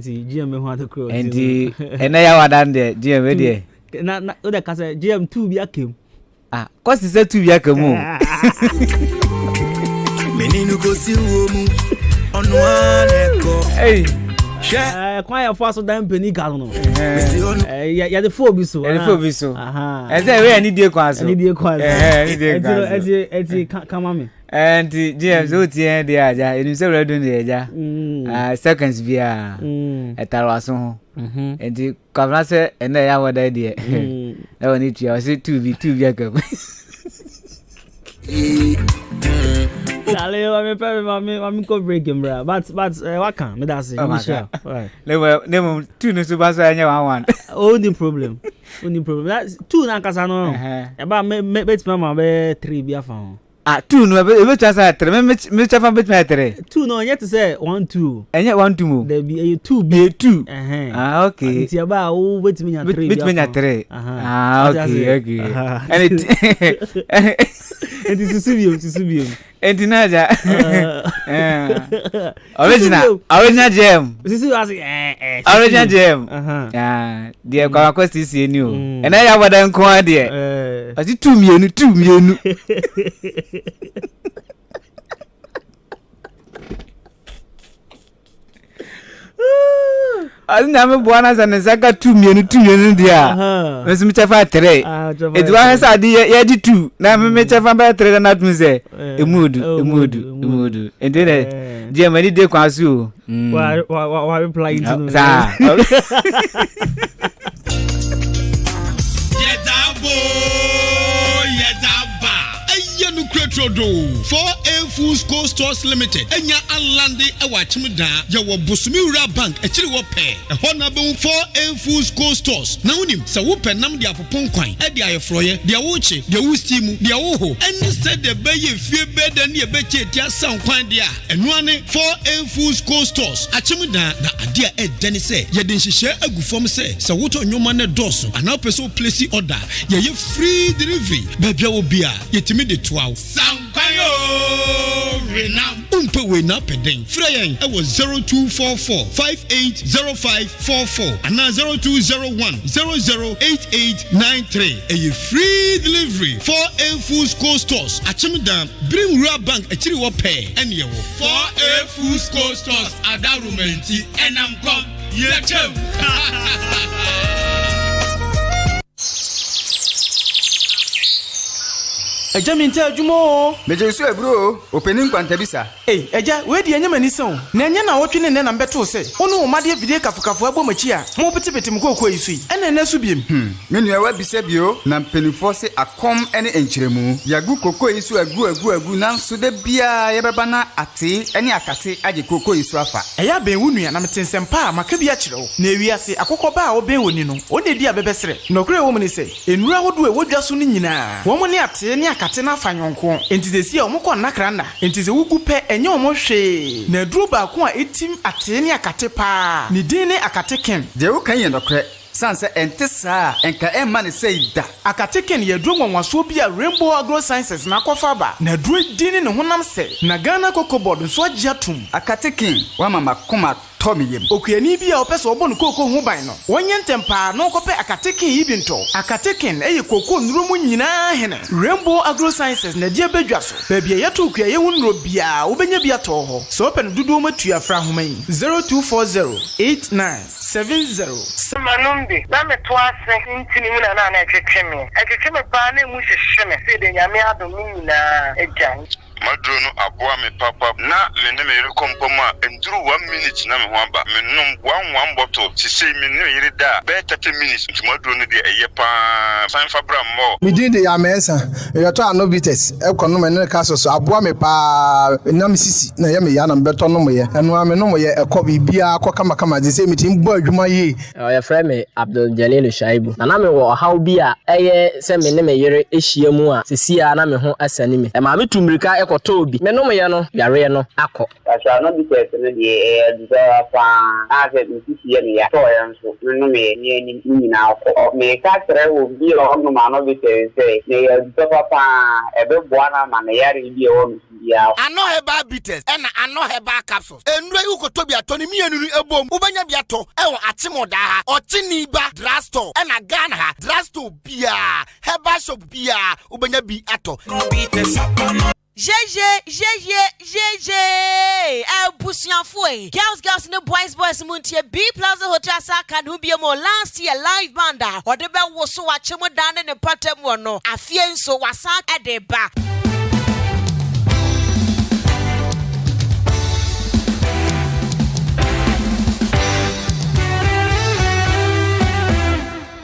GM Wan the Crow, and yawada, and GM ready. Not the casa GM 2 be a kim. Costy said 2 be mo. Menino go si uomu. On one echo. Hey. Quite fast than penny galon. Yeah, the 4 biso. And the 4 biso. And say we need the class. Need the class. It's come on me. And James Otie de aja, you say we doing the aja. Seconds via at Tarawason. And the Kwabena say and I have what idea. I need to say 2 be I'm go break him, bro. But what can me that say? Right. Never 2 no super so one. Only problem. That's 2 na kasa no. About me bet mama be 3 be afan. 2 no be chance 3 me chafa bet me 3. 2 no yet say 1 2. And yet 1 2 mo. There be 2 be 2. Okay. It's about bet me 3. Bet me 3. Okay. And it is Subium. And Naja. Original gem. Original gem. Dear Kwabena Costy is new. And I have what I'm quite dear. As it 2 million. I never buonas and Zaka 2 million there. Miss Michafa 3. It was a dear 2. Now Michafa 3 and not say a mood. And then Germany de Quasu. Why replying to Yenu Kretrodo 4A Foods Co Stores Limited. Enya Anlande Ewachimda Yawo Bosumiura Bank Echiri Wope. Honorable 4A Foods Co Stores. Na unim sa wope nam dia popon kwan. E dia yefroye, dia woche, dia wustimu, dia woho. Eni said the beye fie beda ni ebeche tia san kwan dia. Enu ane 4A Foods Co Stores. Achimda na adia deni se. Ye den hihye agu fom se. Sa woto nyoma ne doso. Ana peso place order. Ye free delivery. Bebia obia. Yetimi de wow. Sampayo renam umpe we na peden freyen e was 0244 580544 and 0201 008893 a free delivery 4A Full School Stores Achimdam Brim Rua Bank achiri wo pay and ye 4A Full School Stores adarumenti enam kom yechem Eja minta adwuma meje so ebro opening kwantabisa eja we di anyama ni son na enya na wotwe ne na mbeto se wono wo made video kafukafo abomachi a mo betebete mkoko ayisu ene na subiem me nua wa bisa bio na mpenifo se akom ene enkyeremu yagu koko ayisu agu na nso da bia ye beba na ate ene akate age koko ayisu afa eya ben wunua na metensempa a maka bia kyerɛw na ewiase akokoba a oben woni no one di abebesere nokre wo mu ne se enura hodo e wodwa so no nyinaa wo mu ne ate ne akate na fanyonko entizesi a omukɔ nakranda entize wugu pɛ enye omo hwe na duro ba ko a etim ate ne akate pa ne din ne akate ken de wo kan ye nokre sanse entesa enka emma ne sei da akate ken ye duro nwanwaso bi a Rainbow Agro Sciences na kofa ba na duro din ne honam se na Ghana Cocoa so agiatum akate ken wa mama koma Tomiyem. Okuani bi a opeso obo no koko ho ban no. Wonye ntempa no kope akateken yi bi nto. Akateken eye koko nurumu nyina hene. Rainbow Agro Sciences na die badwa so. Ba bia yeto okua ye wonro bia obenya bia to ho. So open dudu matua fra homa yi. 02408970. Manumbi na meto ase ntini mu na na etwetweme. Etwetweme pa na mu hwehweme se de nyame adom nyina ejan. Madro no aboa me papa na me ne me rekompoma enduru 1 minute na me ho aba me nom 1 bottle ti sei me ne yire da be 30 minutes nti madro no de eye pa san fabra mo me din de ya mesa e to anobites e kono me ne ka so aboa me pa na me sisi na ye me ya na beto no mo ye eno ame no mo ye e ko bibia akọ kama de sei me tim bo adwuma ye ya frɛ me Abdul Jalil Shaibu na me wo haw bi a eye se me ne me yire ehia mu a sisi a na me ho asani me e ma me tumrika Tobi menom ye no yare no akọ asa no bi tese no de do fa ase nsisi ye ne ya to ya nso menom ye ni nyina akọ me ka tere wo bi o no ma no bi tese ne ya do papa ebe boana ma ne yare bi o no ya ano heba bitters na ano heba capsules enura yu ko tobi atoni mienu ebom ubanya bi ato e wo atemoda ha otini ba drugstore na Ghana ha drugstore bia heba shop bia ubanya bi ato GG Abusianfue girls no boys muntie B Plaza Hotel Saka no be more last year live banda or the be wo so achemo dan ne patem no afie nso wasa edeba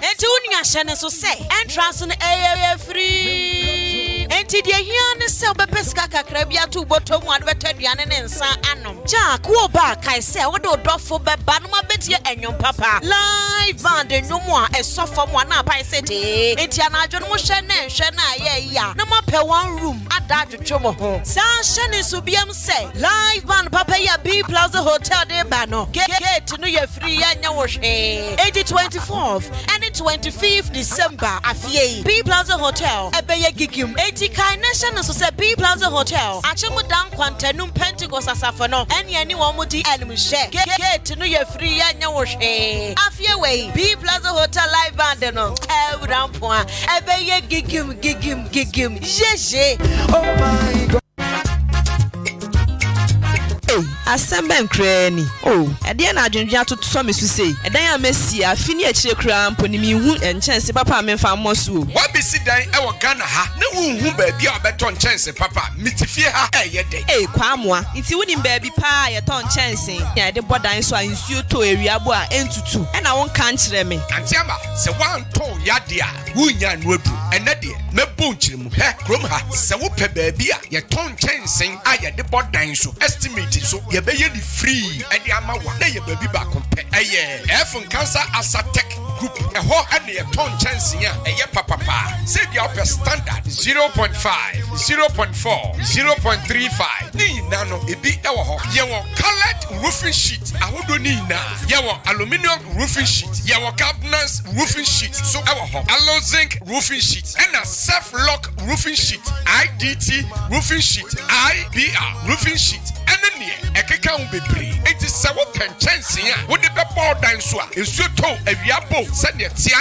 Entunia shane so say entrance on area free enti de hia ne se obepeska kakra bia to botom adbetaduane ne nsa anom ja ko ba kai se wo do dofo beba no mabetie enwom papa live band enwom a esofo mo na pai sete enti anadwo no mo hwe na ye ya na mape one room adadwotwo mo ho sa hye so biam se live band papa ya B Plaza Hotel de ba no gate no ye free ya nya wo hwe 24th and 25th December afie B Plaza Hotel ebeye gigim Kai Nation so say B Plaza Hotel achemu dan kwantanum Pentecost asafo no ene wo mudi enmhye gate no ye free ya nya wo hwe afie we B Plaza Hotel live band no ewrampo a ebeye gigim jeje oh my god Asemben krani ede na adwendwen atoto me so sei edan a mesi afini akire kra mponi mi hu enchense papa me fa moso wa besi dan e wo Ghana ha na hu baabi a obeto enchense papa mitifie ha eye den kwamoa nti woni baabi pa ye to enchense ya de bodan so ansuo to ewiabo a entutu e na won kan kire me antiama se wan to yade a wunya no adu ene de mebo nkire mu he krom ha se wo pe baabi a ye to enchense a ye de bodan so estimate so ye be ye free e de ama wa na ye baabi ba kompe eye efun cancer asatek group ɛhɔ ɛne yɛtɔn nkyɛnsee a ɛyɛ papapa sɛ deɛ wopɛ standard 0.5 0.4 0.35 ne nyinaa no ebi ɛwɔ hɔ yɛwɔ colored roofing sheet ahodoɔ ne nyinaa yɛwɔ aluminium roofing sheet yɛwɔ cabinets roofing sheet so ɛwɔ hɔ aloe zinc roofing sheet ɛna self lock roofing sheet IDT roofing sheet IBR roofing sheet ɛne neɛ ɛkeka ho bebree enti sɛ wopɛ nkyɛnsee a wode bɛbɔ ɔdan so a nsuo tɔ awiabo sɛdeɛ tea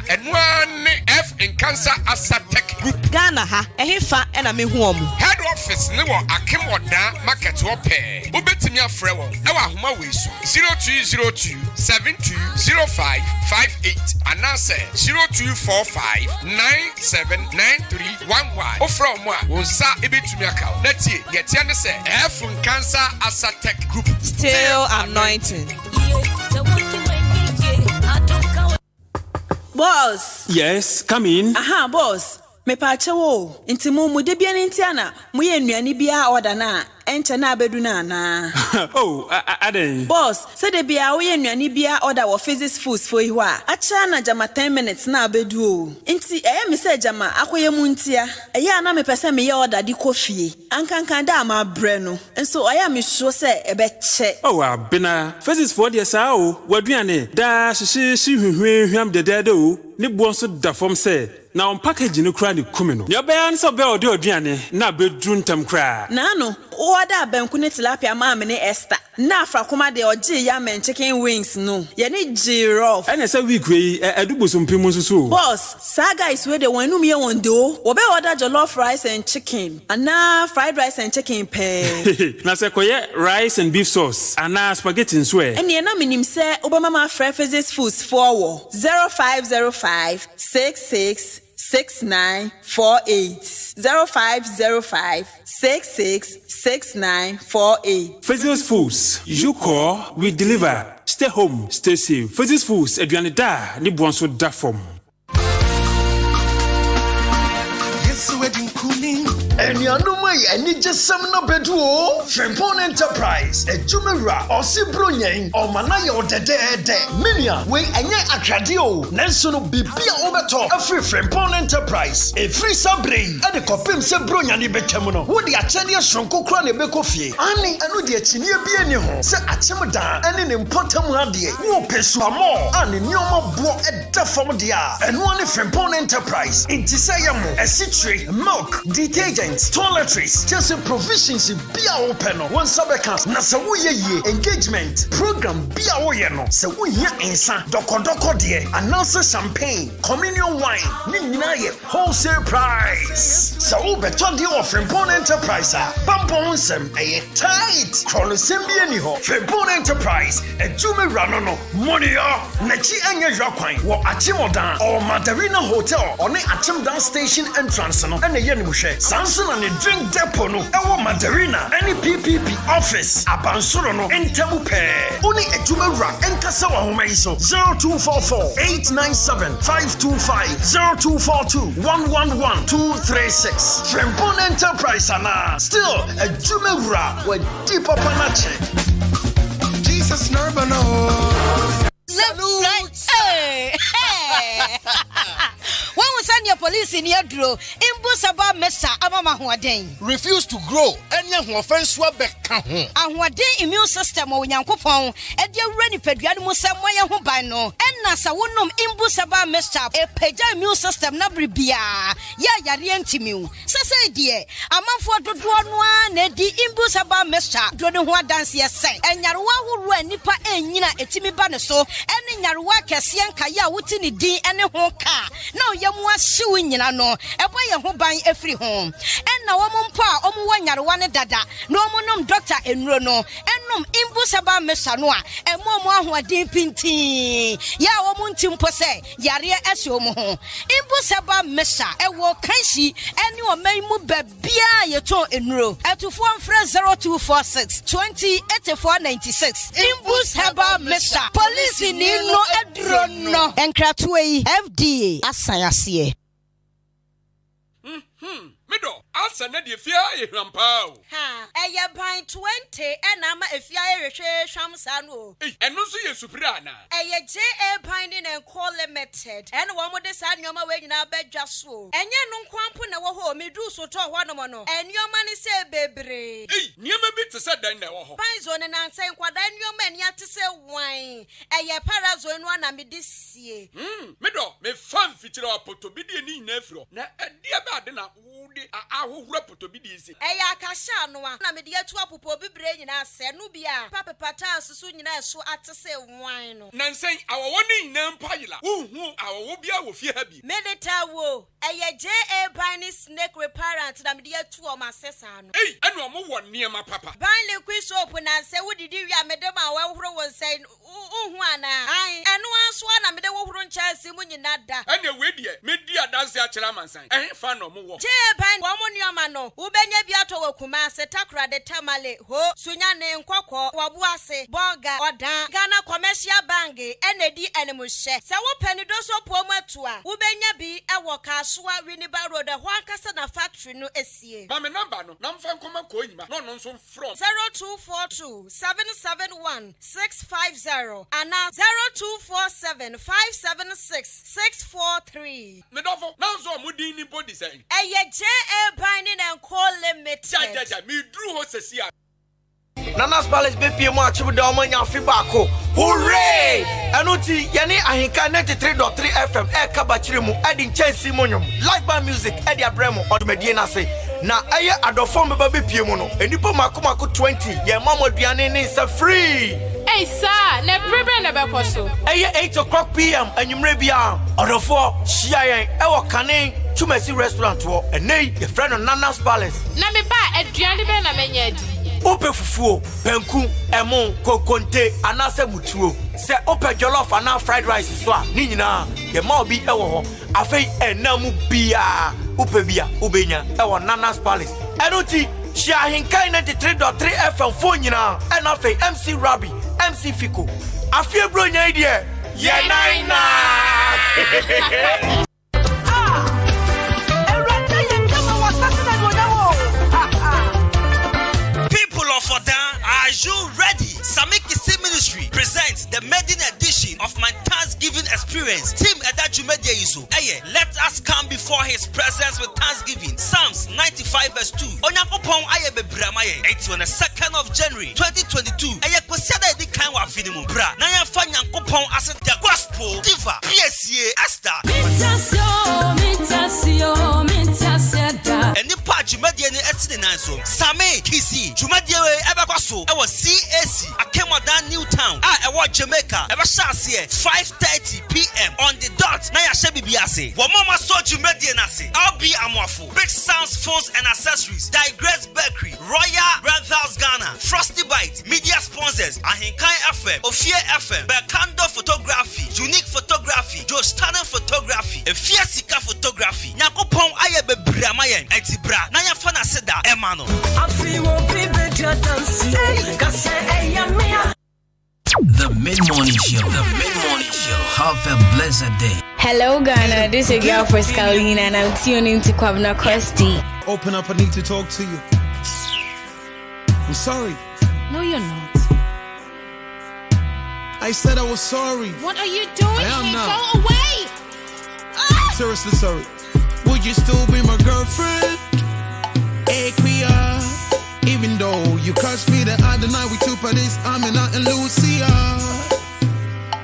ɛnoa ne F in cancer asatec group Ghana ha ɛhefa ɛna mehu ɔmo head office ne wɔ Akimɔda market wɔ pɛɛ wobɛtumi afrɛ wɔn ɛwɔ ahoma wei so 0202 720558 anaasɛ 0245 979311 wofrɛ wɔn a wɔn nsa ebɛtumi aka wo na tie yɛtea ne sɛ F in cancer asatec group still anointing. Boss. Yes, come in. Aha, boss. Me pache wo. Inti mu de bia nti ana mu ye nnuane bia order na enche na abedu na na. Oh, aden. Boss, say de bia wo ye nnuane bia order wo physics foods for you a. Acha na jama 10 minutes na abedu o. Inti me say jama akoye mu ntia. Eya na me pese me ye order di kofie. Ankankan da ma bre no. Enso oya me sure say ebe che. Oh, abena. Physics for de sa o. Waduane da hyehyehye hwehwehwam dedede o. Ni bo so da form say na on package no kra ni kumi no. Ya be an so be ode oduane na bedru ntam kra. Na no, order banku ne tilapia ma me ne Esther. Na afra koma de oje ya men chicken wings no. Ye ni giraffe. Ene say week we eduboso mpimu so. Boss, sa guys we de wonu me wondo. Wo be order jollof rice and chicken. Ana fried rice and chicken pe. Na say koye rice and beef sauce. Ana spaghetti nso e. Ene na minim say obama fresh physics foods for 0505 66 6948 0505 666948. Physics Foods, you call, we deliver. Stay home, stay safe. Physics Foods, Adwuma da ni buonso da form. Yes, wedding cooling. And you know my any just some no bedu Frempon Enterprise Adwuma Osi Brunyen or Manaya or de Minia we enye akradio Nenso no bibia obeto a free Frempon Enterprise a free sabre and the copim se bronya ni betemuno wo de achania shonko kra na bekofie ani anu de achinie bia ni ho se achemda ani ne mpotam ade wo pesu amo ani nyoma bo eda fam de a enu ani Frempon Enterprise intise yamo esitre milk detergent toiletries, just provisions bia open one sabeka na se wo ye engagement program bia wo ye no se wo hia ensa doko de announce champagne communion wine ni nyina ye wholesale price se wo beto de Frempon Enterprise a bambon nsem eye tight krolosem bia ni ho Frempon Enterprise Adwuma no money na chi anya hwakwan wo Achimodan or Mandarina Hotel or ne Achimodan station entrance no na ye ni mo hwe Samson and the drink depot no ewo Mandarina any PPP office abansoro no entamu pe oni Adwuma enkasa wa homa iso 0244 897 525 0242 111 236 Frempon Enterprise ana still Adwuma with deeper panache Jesus Nurbano Salute hey when we send your police in your draw, Imbusaba Mesa Amama Huaden. Refuse to grow, and young offense Wabeka. And what day immune system or Yankopon, and your ready pediatric Samoya Hubano, and Nasa Wunum Imbusaba Mesa, a peja immune system Nabribia, Yarientimu. Sasa dear, a month for the one, Nedi Imbusaba Mesa, Dronua dance yes, and Yarwa who ran Nipa and Nina Etimi Banaso, and in Yarwa Cassian Kaya Wutini D and a Honka. No, Yamwa suing in no, a boy who buy every home. And now one pa, one dada, no monum doctor in Rono, and num Imbusaba Mesanoa, and more who are deep in tea. Ya womuntim pose, Yaria Esomo. Imbusaba Mesa, a walk Kansi, and you are may move bia your toe in row. At to form fresh 0246 208496. Imbusaba Mesa, police in no Edrono, and Kratway FDA. Asaya sie. Mido asa na de fia ye hwampa. Ha, eye ban 20 na ma efia ehwehwe hwamsa no. Eno so ye supira na. Eye JA Binding and Co Limited. And one more this annual way in our bed just so. And ye no kwampo na wo ho me do so to ho no mo. And your money say bebre. Niema bi te said dan na wo ho. Ban zone na nsan kwada your man ya te say wine. Eye parazo no na me disie. Me do me fan fitira apoto bi de ni na afro. Na ade ba de na wo de ahohura apoto bi de si. Eye akasha no a na me de atu apopo bibre nyina se no bia. Papa pata susu nyina so ate say wine no. Nansen awo ni na mpayila. Uhu awo bia wo fie ha bi. Medita wo. Eye JA Binding Snake Reparant na me de atu o ma sesa no. Enu omo wo niema papa. Ban liquid soap na se wo didi wi amedem a wo horo won say uhu ana. Ai enu aso na me de wo horo nchase mu nyina da. Ene we die me di adanse a kira mansan. Fa no mo wo. JA Binding wo mo nioma no. Wo benya bi ato wo kuma se takra de tamale ho sunya ne nkokọ wabu ase bonga odan Ghana Commercial Bank enedi enemuhye. Se wo panido so po mu atua. Wo benya bi ewo Kasua Winneba Road ho akasa na factory no esie. Ma me number no na mfa nkoma ko nyima no nso from 0242 771 650 and 0247 576 643. Me dofo na nso mo din ni body say. Eye JA Binding and Co Limited. Ja me dru ho sesia. Nana's Palace BP mo achieve the omanya fi bako. Hooray! Anuti yani ahinka 93.3 FM e kabachiri mu edi chensi monyom. Live band music edi abremo odumedie na se. Na aye adofo me ba BP mu no. Enipo mako 20 ye mamoduane ni se free. Hey sir, ne prebe ne be koso. Aye 8 o'clock PM anyumre bia. Odofo shia yen e wo kane Chumesi restaurant wo enei ye friend Nana's Palace. Na me ba aduane be na menya di. Ope fufuo, penku, emo, kokonte, anase mutuo. Se ope jollof ana fried rice so a ni nyina ye ma obi ewo ho. Afei enamu bia, ope bia, obenya ewo Nana's Palace. Enuti Shia Hinkai 93.3 FM phone nyina. And afei MC Rabi, MC Fico. Afie bro nya idie. Ye naina. For that, are you ready? Samikisi Ministry presents the maiden edition of my Thanksgiving experience. Team Adwuma Isu. Let us come before His presence with thanksgiving. Psalms 95 verse 2. Onyakopon aye bebramaye. 2nd of January 2022. Kwasiada edi kan wa finimu bra. Na ya fa Nyankopon as the gospel diva. PSA Esther. Enipa Adwuma ni etine nanso. Same Kisi. Adwuma Ebakwaso ewo CAC Akemodan New Town ewo Jamaica eba shase 5:30 PM on the dot na ya hye bibiase wo mama so Adwuma na se LB Amwafo Big Sounds Phones and Accessories Digress Bakery Royal Brothers Ghana Frosty Bite Media Sponsors Ahinkai FM Ofie FM Bekando Photography Unique Photography Josh Tanner Photography Efiasika Photography Nyakopon aye bebramayen etibra na ya fa na seda emano The Mid-Morning Show. The Mid-Morning Show. Have a blessed day. Hello, Ghana. This is your girl for Scalina, and I'm tuning to Kwabena Costy. Open up. I need to talk to you. I'm sorry. No, you're not. I said I was sorry. What are you doing? I am now. Go away. Seriously sorry. Would you still be my girlfriend? Hey, queer. Even though you cursed me the other night, we took this Amina and Lucia.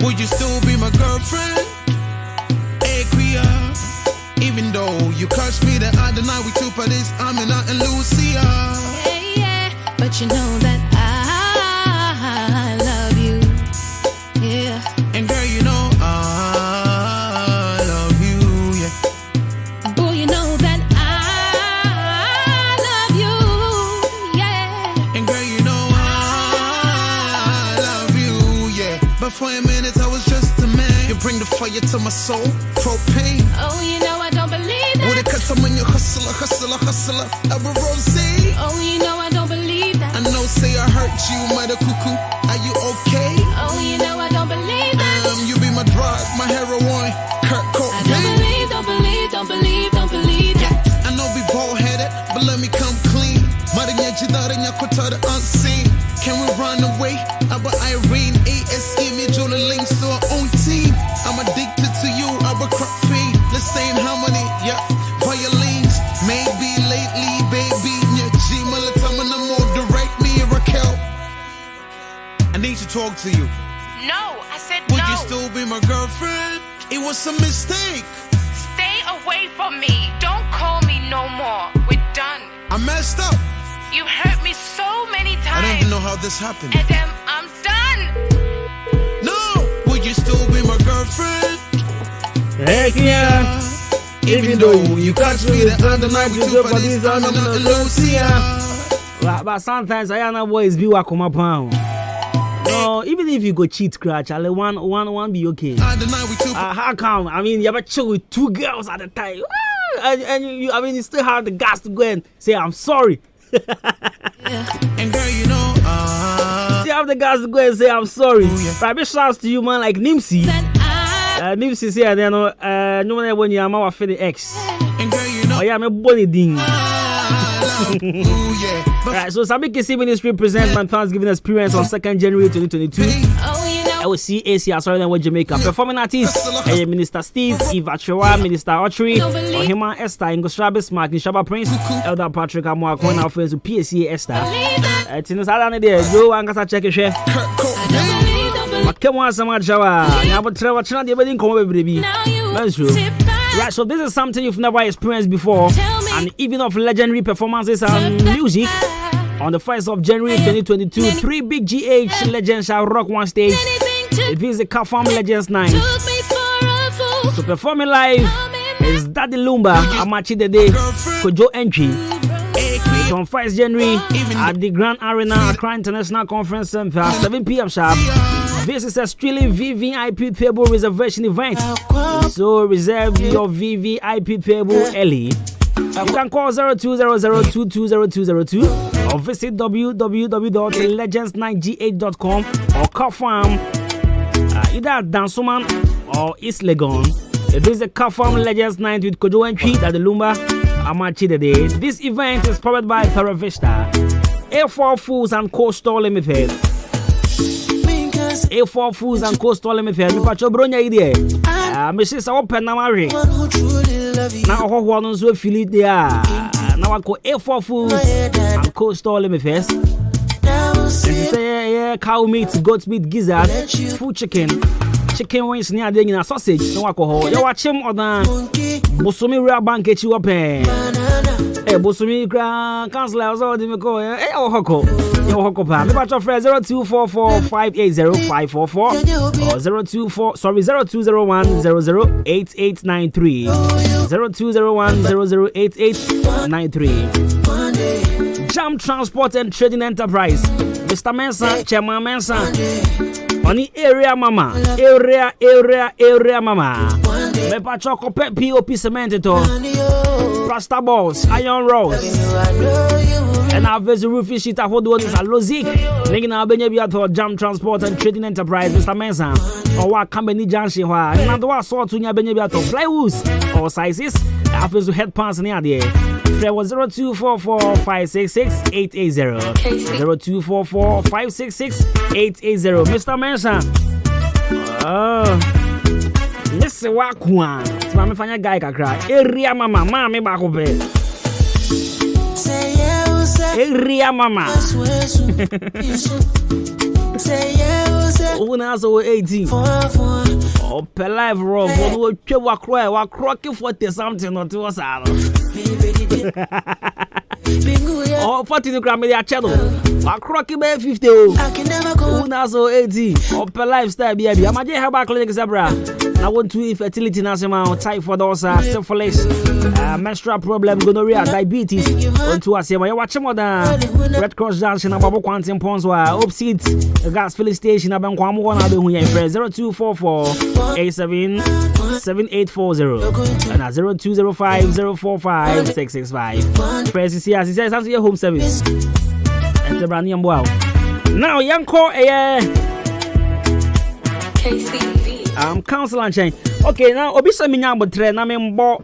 Would you still be my girlfriend? Hey, queer. Even though you cursed me the other night, we took this Amina and Lucia. Hey, yeah, but you know that I love you. Yeah. And girl, you know I love you. Yeah. Boy, you know that but for a minute I was just a man. You bring the fire to my soul, propane. Oh, you know I don't believe that. Would it cut someone you hustler, ever rose? Oh, you know I don't believe that. I know say I hurt you, mother cuckoo. Are you okay? Oh, you know I don't believe that. You be my drug, my heroin, Kurt Cobain. I don't believe that. I know be bald-headed, but talk to you. No, I said Would no. you still be my girlfriend? It was a mistake. Stay away from me. Don't call me no more. We're done. I messed up. You hurt me so many times. I don't even know how this happened. Adam, I'm done. No! Would you still be my girlfriend? Heck yeah. Even though you catch me the other night with two police, I'm not Lucia. But sometimes I am boys be wakuma pound. No, even if you go cheat, crash, one be okay. How come? I mean, you ever chill with two girls at a time, and you, I mean, you still have the guts to go and say I'm sorry. And girl, you know, you have the guts to go and say I'm sorry. But big shouts to you, man, like Nimsy. Nimsy here, you know, no one when you are my for the ex. And girl, you know, oh yeah, my body ding. Right, so Sabi KC Ministry presents my Thanksgiving experience on 2nd January 2022. I will see AC Asorian Jamaica. Performing artists Minister Steve, Eva Chewa, Minister Autry, Ohima Esther, Ingoshabis Mark, Nishaba Prince, Elder Patrick Amwakon, our friends with PSC Esther. Tinos Alan there, go and get a check it, chef. Come on, some Jawa. Now, but Trevor China, the wedding come baby. That's true. Right, so this is something you've never experienced before. An evening of legendary performances and music. On the 1st of January 2022, 3 big GH legends shall rock one stage. It is the Kafam Legends Night. So performing live is Daddy Lumba, Amachi Dede, Kojo Entry. It's on 1st January at the Grand Arena Accra International Conference Center, 7 p.m. sharp. This is a strictly VVIP table reservation event. So reserve your VVIP table early. You can call 0200220202 or visit www.legendsnightgh.com or Kafam either at Dansoman or East Legon. It is a Kafam Legends Night with Kojo Entry that the Lumba Amachi Dede. This event is powered by Terravista, A4 Foods and Co-Store Limited. A4 Foods and Co-Store Limited. Me pacho bronya idea. Me say sa open na mari. Na ho no so feel there. Na wa ko A4 Foods and Co-Store Limited. Say cow meat, goat meat, gizzard, full chicken wings near the sausage. No wa ko ho. You watch him odan. Bosomi real bank echi open. Bosomi gra councilor also dey me call. Hoko. Yo hoko pa. Me pacho friend 0244580544 or 0201008893. 0201008893. Jam Transport and Trading Enterprise. Mr. Mensa, Chairman Mensa. On the area mama. Area mama. Me pacho ko POP cement to. Plaster balls, iron rods. And our vessel roofing sheet of what is a logic. Linking our Benyabi to Jam Transport and Trading Enterprise, Mr. Mensa. Or what company Janshi Hua. And I saw to Benyabi to plywoods or sizes. After to head pants near there. There was 0244566880. 0244566880. Mr. Mensa. Yes, Wakwan. Mama fanya guy kakra. Area mama, mama ba ko be. Area mama. Una so 18. Oh, per live rock. What you wa cry, 40 something or 2 salo. Oh, 40 gram me their channel. Wa crocky be 50 oh. Una so 18. Oh, per lifestyle be. Amaje have clinic zebra. I want to infertility national typhoid ulcer, syphilis, menstrual problem, gonorrhea, diabetes. On to us, you watch more than Red Cross Junction, about Quantum Ponswa, Opseed, Gas Filling Station, about Quamu, 0244-877840 and 0205-045-665. Press here, as he says, answer your home service. And the brand new wow. Now, young call council and chain. Okay, now obisa minya botre na membo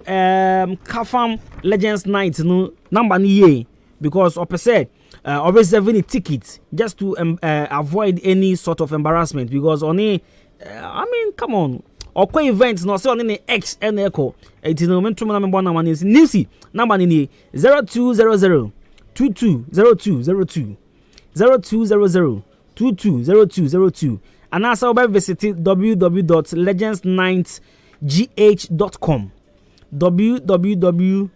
Kafam Legends Night no number ni because opese reserving a ticket just to avoid any sort of embarrassment because only I mean come on okwa events no say only X and echo it no mentum na membo na mani nisi number ni 0200 220202 0200 220202 and also visit www.legendsnights.gh.com www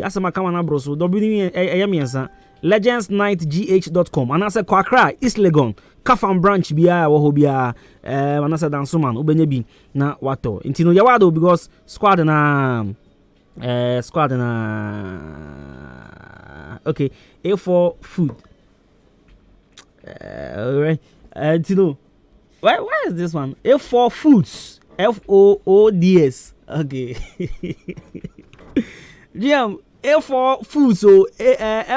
asama kama na bro so legendsnights.gh.com and also Kwakra East Legon Kafan branch bia wo bia and also Dansoman ubenye bi na wato intino yawado because squad na okay A4 food all right intino why is this one A4 foods FOODS okay GM A4 food so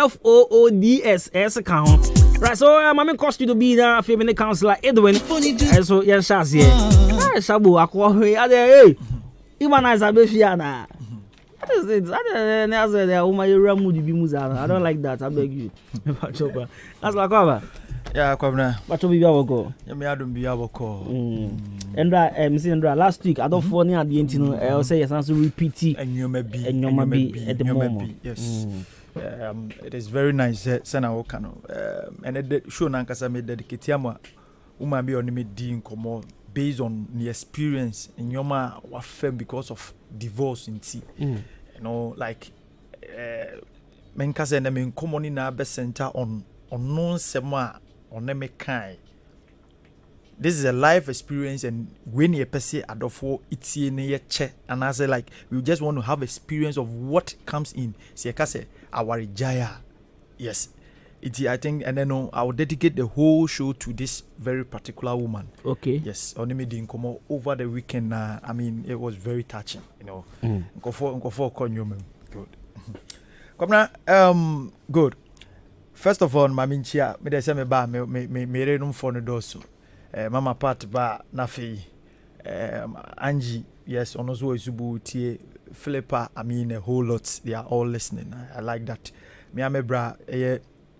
FOODS S account right so mama cost you to be there family counselor Edwin so yeah shas here shabu akwa hey imana zabefia na I don't like that. I beg you. That's like cover. Yeah, Kwabena. But to be our go. Me adum be our call. Andra, last week I don't phone at the intino. I'll say yes, answer repeat it. And you may be at the moment. Yes. It is very nice. Sana Okano. And it show nankasa me dedicate yama. Uma be on me din komo based on the experience in yoma wafem because of divorce in tea. You know, like menkasa na me common na be center on non sema on me kind. This is a life experience, and when you say adofo itie ne ye che, and I say like we just want to have experience of what comes in. See, I say our jaya, yes. I think, and then I will dedicate the whole show to this very particular woman. Okay. Yes, only me didn't come over the weekend. I mean, it was very touching. You know, go for good. Kwabena, good. First of all, my minchia, me de se me ba me renum for no doso. Mama part ba na fe. Angie, yes, onozo isubu tie Philippa. I mean, a whole lot. They are all listening. I like that. Me ame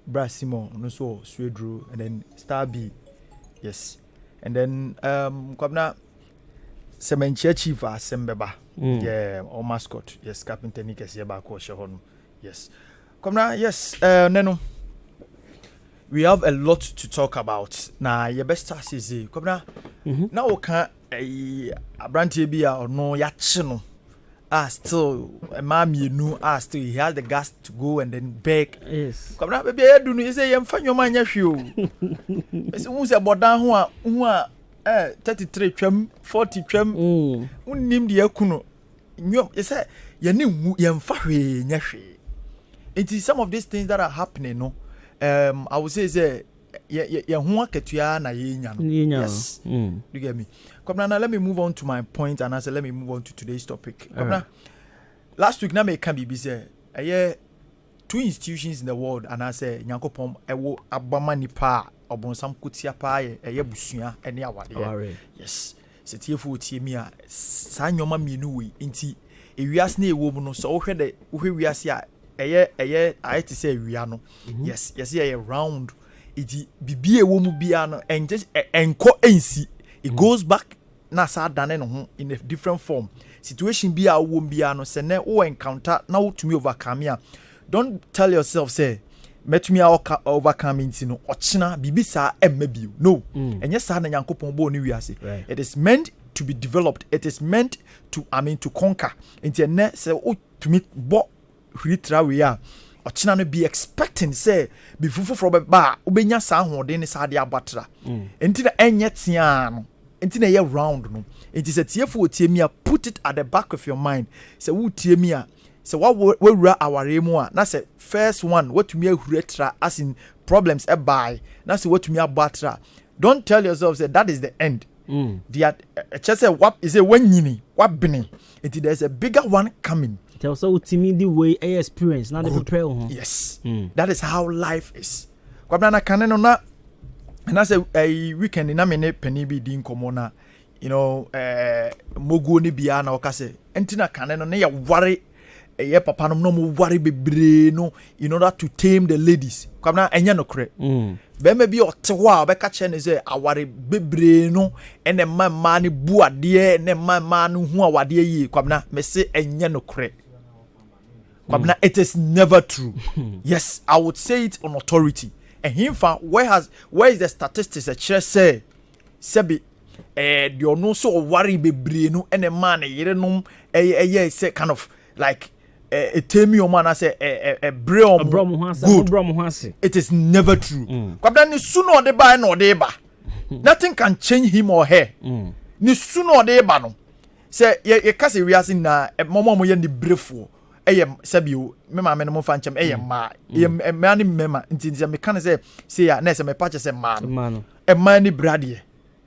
bra Simon, no so Swedru, and then Star B, yes, and then Kwabena Semenchia Chief Sembeba, yeah, or mascot, yes, Captain Nikas Yaba Koshahon, yes, Kwabena, yes, Neno, we have a lot to talk about. Now, your best task is Kwabena, now can a brandy be or no yachino. Still a mommy knew still he has the gas to go and then beg. Yes. Come now, baby, I do you say I'm fine your man you. It's who's about down who are 33 tram 40 tram name the akuno. You say you knew yam fahi nyashi. It is some of these things that are happening, no. I would say ya huwa ketuya na yenya. Yes. You get me? Come now, let me move on to my point, and I said let me move on to today's topic. Come now, last week na me can be say two institutions in the world, and I say Nyankopom ewo abama nipa obonsam kutia pa busua ene awade. Yes. Setiefo tie mi a sa nyoma mienu we nti ewiase na ewo mu no so wohwe de wohwe wiase a I to say ewia no. Yes, round. Iti bibie wo mu bia no enko ensi. It goes back na sa dane no in a different form. Situation bia wo bia no se ne wo encounter na wo tumi overcome ya. Don't tell yourself say metumi overcome nti no ochina bibi sa emmabio. No. Enye sa na Nyankopon bo ni wiase. It is meant to be developed. It is meant to to conquer. Nti ne se wo tumi bo hwitra we ya. Ochina no be expecting say be fufu from ba ubenya sa hode ne sa de abatra enti na enye tia no enti na ye round no enti se tiefo tie mi a put it at the back of your mind say wo tie mi a say wa wura aware mu a na say first one what me ahuratra as in problems e buy na say what me abatra. Don't tell yourself say that is the end. The just say what is a wanyini what bini enti there's a bigger one coming. Tell so to me the way I experience, not the prepare. Yes, that is how life is. Kwabena kaneno na, and I say a weekend in a minute penny be din komona, you know, mogu ni biya na okase. Entina kaneno na ya worry, papa no worry be no in order to tame the ladies. Kwabena enya no kre. Be be otewa be kache ne say aware bebre no ene man ni bu ade ne man hu awade yi. Kwabena me say enya no kre. Kwabena, it is never true. Yes, I would say it on authority. himfa where is the statistics that say sebi the ono so worry bebre no ene man yere nom say kind of like a temi o man say a brom good. It is never true. Kwabena ni suno de ba na de ba. Nothing can change him or her. Ni suno de ba no. Say ye kase wiase na momo ye ni brefo. Sabio, me ma no fan chem ma ni mema nti me kan say ya na me patch say man ni brade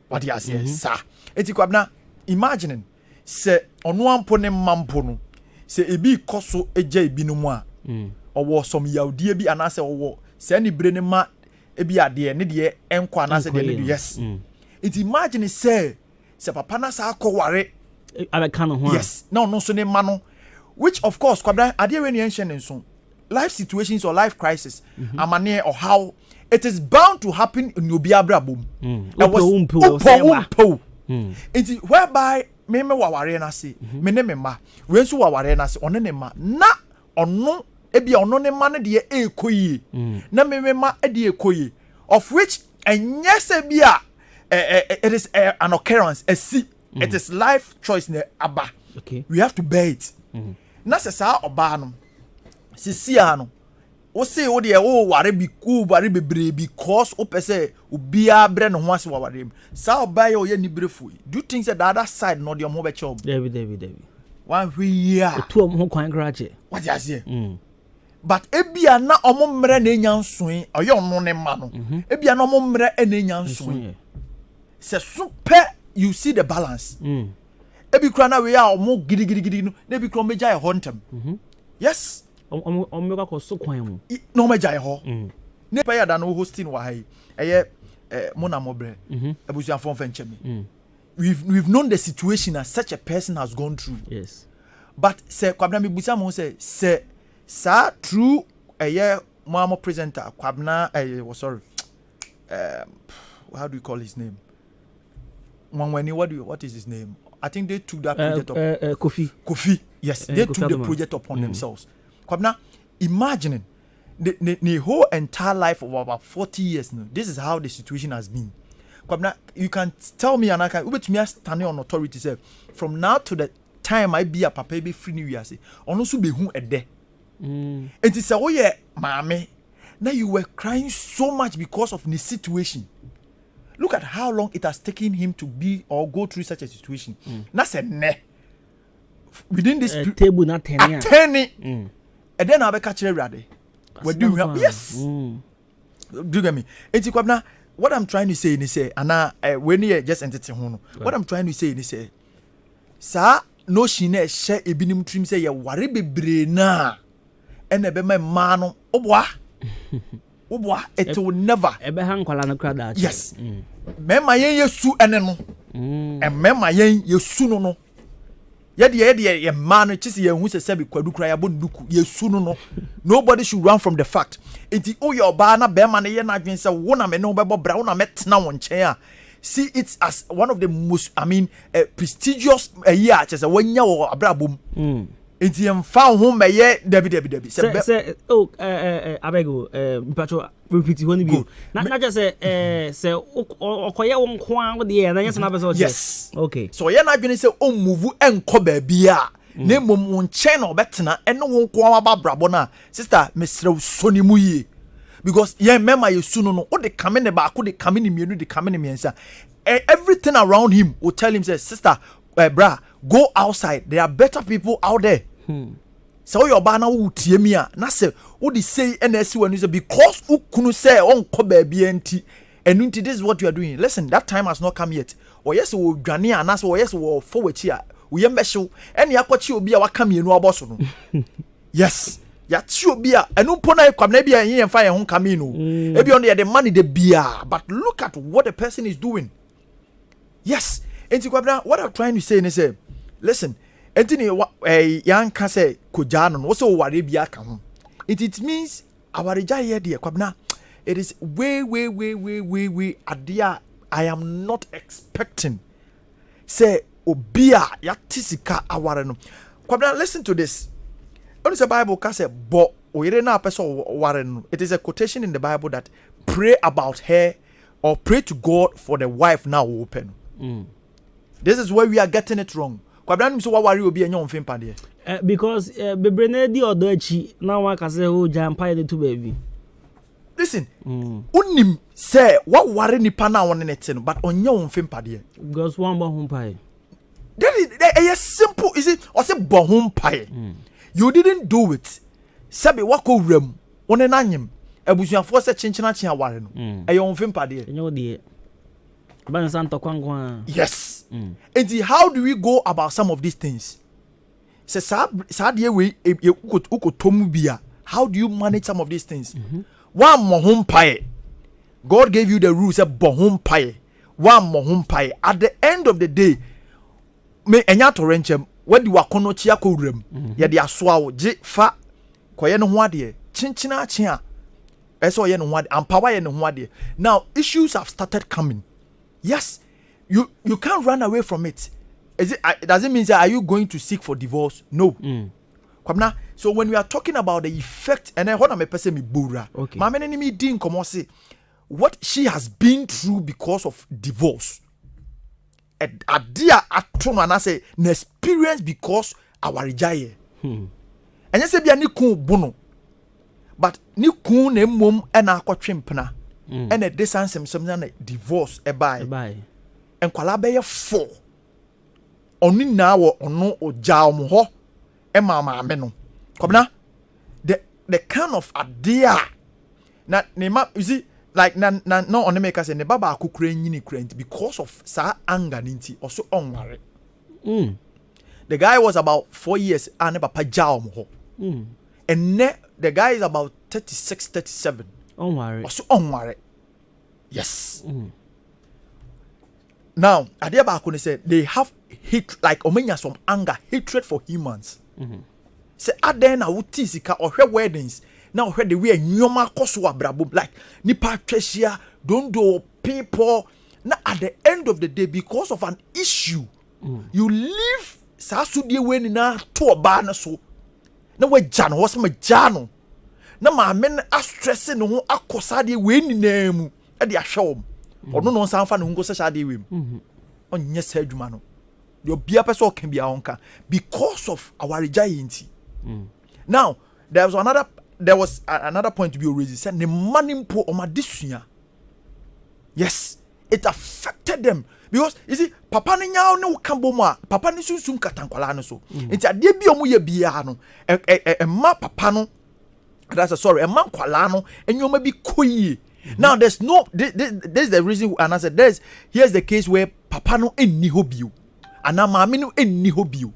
what you say sa enti kwabna imagining say ono ampo ne mampo no say ebi koso eja ebi no mu a owo som yaudie bi anase owo say ni bre ne ma ebi ade ne de enko anase de ne yes enti imagine say papa na sa akoware abeka no ho yes no no so ne ma no. Which of course, life situations or life crisis, amane or how it is bound to happen in Nubiabra boom. It is whereby me wawarena say, me ma, wensu wawarena say, onenema, na ono ebi ono ne man de ekoyi. Na me ma de ekoyi. Of which and yes ebia it is an occurrence, a see, it is life choice ne aba. Okay. We have to bear it. Na se sa oba no sisia no wo se wo de wo ware bi ku ware bebre because wo pese obia bre no ho ase ware sa oba ye o ye ni brefu. Do you think that the other side no de mo be che David one year to ho kwan grache what you say but ebia na omo mre na enya nsoe oye ono ne ma no ebia na omo mre na enya nsoe se super you see the balance ebi kura na we ya omo gidi no na ebi kura meja e ho ntem yes omo ka so kwan mu no meja e ho ne pa ya da no hosting wa hai eye mona mobre ebusia fon fenchemi we've known the situation as such a person has gone through yes but say Kwabena me busia mo say sa true mo presenter Kwabena sorry how do you call his name what is his name? I think they took that project up. Kofi. Yes, they took the project upon themselves. Kwabena, imagining the whole entire life of about 40 years now. This is how the situation has been. Kwabena, you can tell me and I can wait me standing on authority say from now to the time I be a papa be free new year say ono so be hu ede. And it say oh yeah, mama. Now you were crying so much because of the situation. Look at how long it has taken him to be or go through such a situation. That's a ne. Within this table, not 10. And then I'll be catching ready. What do you have? Yes. Do you get me? Kwabena, what I'm trying to say is say, and when you just entertain what I'm trying to say is say, sa no shine share a binim trim say ya worry be brena and a be my man obwa. It will never. Yes. Mema yen yesu ene no. Mema yen yesu no. Ye man chisi ye hu se be kwadu kra ya bonduku yesu no. Nobody should run from the fact. Enti o your ba na be man ye na dwen se wo na me no be bra wo na metena won chen a. See it as one of the most prestigious year chese wanya wo abrabom. Enti emfa ho meye debi say abego mpacho repeat one bi na just say okoye won kwa wo de na yesa na be so yes okay so ye na dwene say o move enko ba bia na mom won chen na obetena eno won kwa babrabo na sister mesrew soni mu yi because ye mema ye su no o de kame ne ba ko de kame ne mienu de kame ne miensa everything around him will tell him say sister bra go outside there are better people out there so your ba na wo tie mi a na se wo di say NSC when you say because ukunu say on ko ba bia nti enu nti this is what you are doing listen that time has not come yet or yes wo dwane anase or yes wo forwachi a wo yem be hyew ene yakwachi obi a waka mienu oboso no yes ya chi obi a enu mpo na Kwabena bia yen fa yen ho kame no ebi on the money the bia but look at what the person is doing yes enti Kwabena what I'm trying to say is say listen entini yan ka say koja no so ware bia ka ho it means our here there Kwabena it is way adia I am not expecting say obia ya tisika aware no Kwabena listen to this on the Bible ka say bo oyere na person ware no it is a quotation in the Bible that pray about her or pray to God for the wife now open. This is where we are getting it wrong. Kwabena so worry obi enyo mfem pade. Because bebrene di odo achi na wa ka say ho jampa de to baby. Listen, unim say what worry nipa na won net no but onye mfem pade. Because one bo hom pai. That is simple, is it? Or say bo hom pai. You didn't do it. Sabe wako rem one nanyem. Ebusuafo se chinchina chia ware no. Eyo mfem pade. Enyo de. Yes. And how do we go about some of these things? How do you manage some of these things? One mohum pie. God gave you the rules of bohum pie. One mohum pie. At the end of the day, me enya torrenchem when you are kono chia kodrem. Ya dia swawo je fa koye no ho ade. Chinchina chia. Eso ye no ho ade. Ampawa ye no ho ade. Now issues have started coming. Yes, you can't run away from it. Does it mean that are you going to seek for divorce? No. Kwabena, so when we are talking about the effect, and then what am I person me bura? My enemy didn't come say what she has been through because of divorce. A dear atron and I say an experience because our rijaye. And you say be a niku bono, but niku ne mum and akwa chimpna. And a distance something divorce a buy and kwalabe 4 only now or no or jam ho and mama meno Kwabena the kind of idea na nema you see like na no on the makers and the baba kukure nyini krent because of sa anger ninti also onware the guy was about 4 years and papa jam ho and the guy is about 36 37 also onware. Yes. Now, Adeba Akune said they have hate like omenya some anger, hatred for humans. Say aden na wuti sika ohwe weddings. Now ohwe the way nyoma koso abrabo like nipa twehia don't do people. Now at the end of the day because of an issue, you leave sasudie we ni na to oba na so. Na we jano was me jano. Na ma men a stress no ho akosade we ni na mu. E de ahwe or no sanfa no ngo sha de wem onye sa adwuma no de obia pese o kan bia onka because of our giant. Now there was another point to be raised. Said the money po o madesua. Yes, it affected them because you see papa ne nya no kan bom a papa ne sunsum katankwala no so enti ade bia omo ye bia no ma papa no that's sorry ma kwala no enyoma bi koyie. Now there's no this is the reason and I said here's the case where papa no enni hobio and mama no enni hobio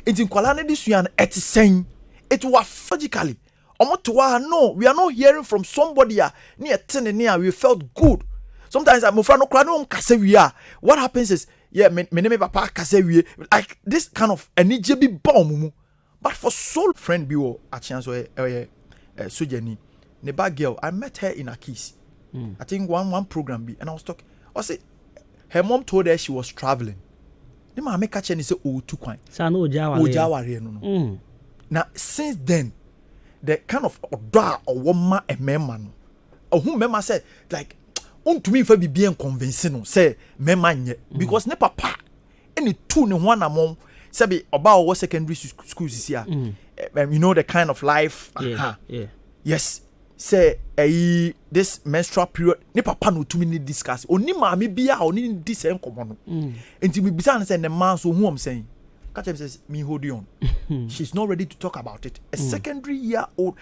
enti kwala na disua no etisen it was logically omotoa no we are not hearing from somebody near tenene we felt good sometimes I'm no kra no kase wi what happens is yeah me papa kase wi like this kind of enije bi bomb but for soul friend bi wo a chance sojani ne bad girl I met her in a kiss. I think one program be and I was talking. I said her mom told her she was traveling. The mama make catch and say oh too quiet. No. Now since then, the kind of oda or woman a man or whom mema said like to me for be bien convincing say mema nye because ne papa any two ne one among say about what secondary schools is here. You know the kind of life. Yes. Say this menstrual period ne papa no tumi ni discuss oni maame bia oni di say nkomo no enti we bisa say the man so who am saying catch him says me hold you on she's not ready to talk about it a secondary year old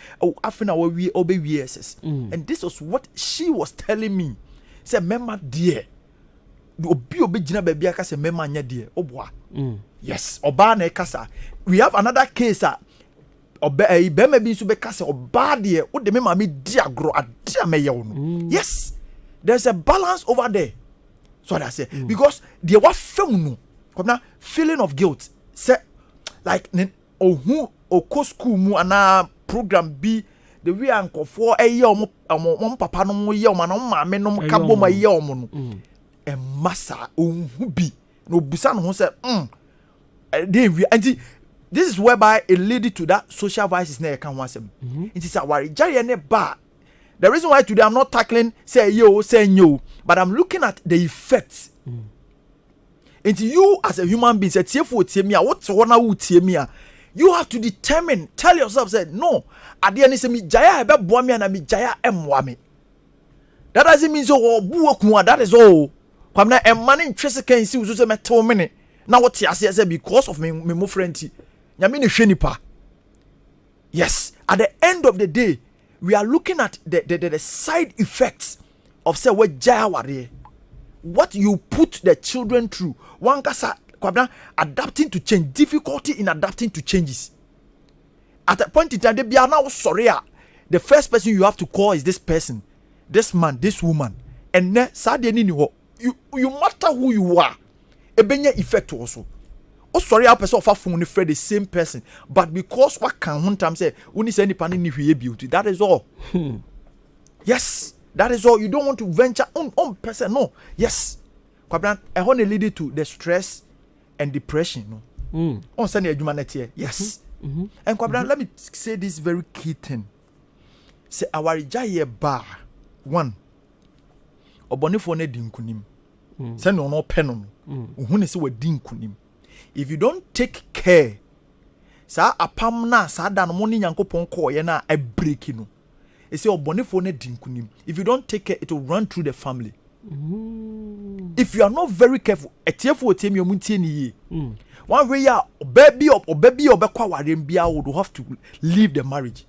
after our we obey years and this was what she was telling me say mema dear obi gina ba bia ka say mema nya dear oboa yes oba na kasa we have another case be maybe so be kase oba de o de me ma me di agro ade me ye no yes there's a balance over there so what I say because the what film no come feeling of guilt say like ohu oko school mu ana program bi the way ankofo eye omo papa no mo ye omo na ma me no ka bo ma ye omo no e massa ohu bi no busa no ho say and this is whereby it led to that social vices na can want them. It is our jare ne ba The reason why today I'm not tackling say yo, say no, but I'm looking at the effects. And you as a human being, say what's one you have to determine, tell yourself, say no, at the end say me jaya ebe boami and me jaya emwami. That doesn't mean so that is all. Kwamna emman interest can see uzo say me 2 minutes. Now what you say because of me mo friend nyame ne hwenipa. Yes, at the end of the day we are looking at the side effects of say what jaya ware. What you put the children through. One kasa Kwabena adapting to change, difficulty in adapting to changes. At a point in time, they be now sorry. The first person you have to call is this person, this man, this woman. And then you matter who you are. A benye effect also. Oh sorry, I person of a phone the same person. But because what can one time say, only say any panel beauty. That is all. Yes, that is all. You don't want to venture on person. No. Yes. Kwabena, I want to lead you to the stress and depression. No. On Sunday, humanity. Yes. And Kwabena, let me say this very key thing. Say our jaye bar one. Obonifo ne dinkunim. Say no no penon. Uhune se we dinkunim. If you don't take care, sa apam na sa dan mo ni Nyankopon ko ye na a break no. E say obonifo ne dinkunim. If you don't take care, it will run through the family. If you are not very careful, one way ya baby or would have to leave the marriage.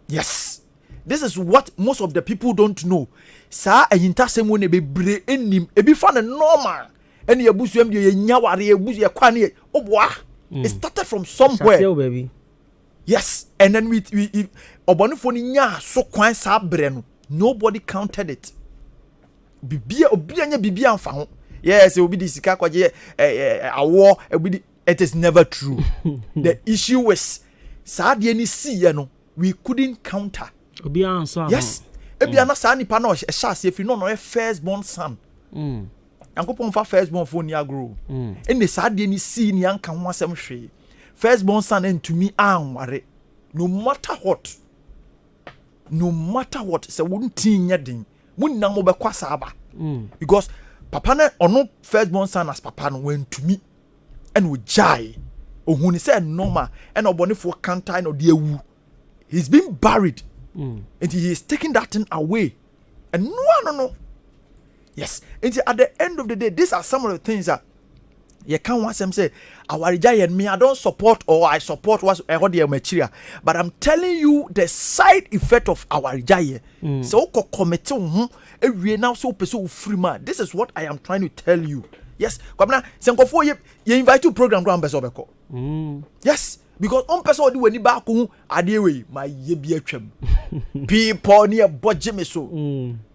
Yes, this is what most of the people don't know. Sa a intasem be bre enim e be fan normal. Any abusu ye nyaware abusu ye kwane it started from somewhere. Baby. Yes, and then we obonifo ni nya so kwan sa bre no. Nobody counted it. Bibia obianya bibia amfa ho. Yes, obi di sika kwaje awo it is never true. The issue was sa de ni see no we couldn't counter. Obi answer. Yes. Ebia na sa nipa na o shase if no first born son. Yankopon fa first born for ni agro. Ene sa de ni see ni anka ho asem hwe. First born son entumi anware. No matter what. No matter what, say wouldn't nya din. Munna mo be kwasa aba. Because papa na ono first born son as papa no went to me and we jai. Ohuni say normal and obonifo kantai no de ewu. He's been buried. And he is taking that thing away. And no. Yes. And at the end of the day, these are some of the things that you can't want them say our giant me I don't support or I support what's material, but I'm telling you the side effect of our giant. So we now so free man. This is what I am trying to tell you. Yes, Kwabena, senkofo you invite to program ground beso beko. Yes, because on person do any back who adewe my ye be atwam. People near budget me so.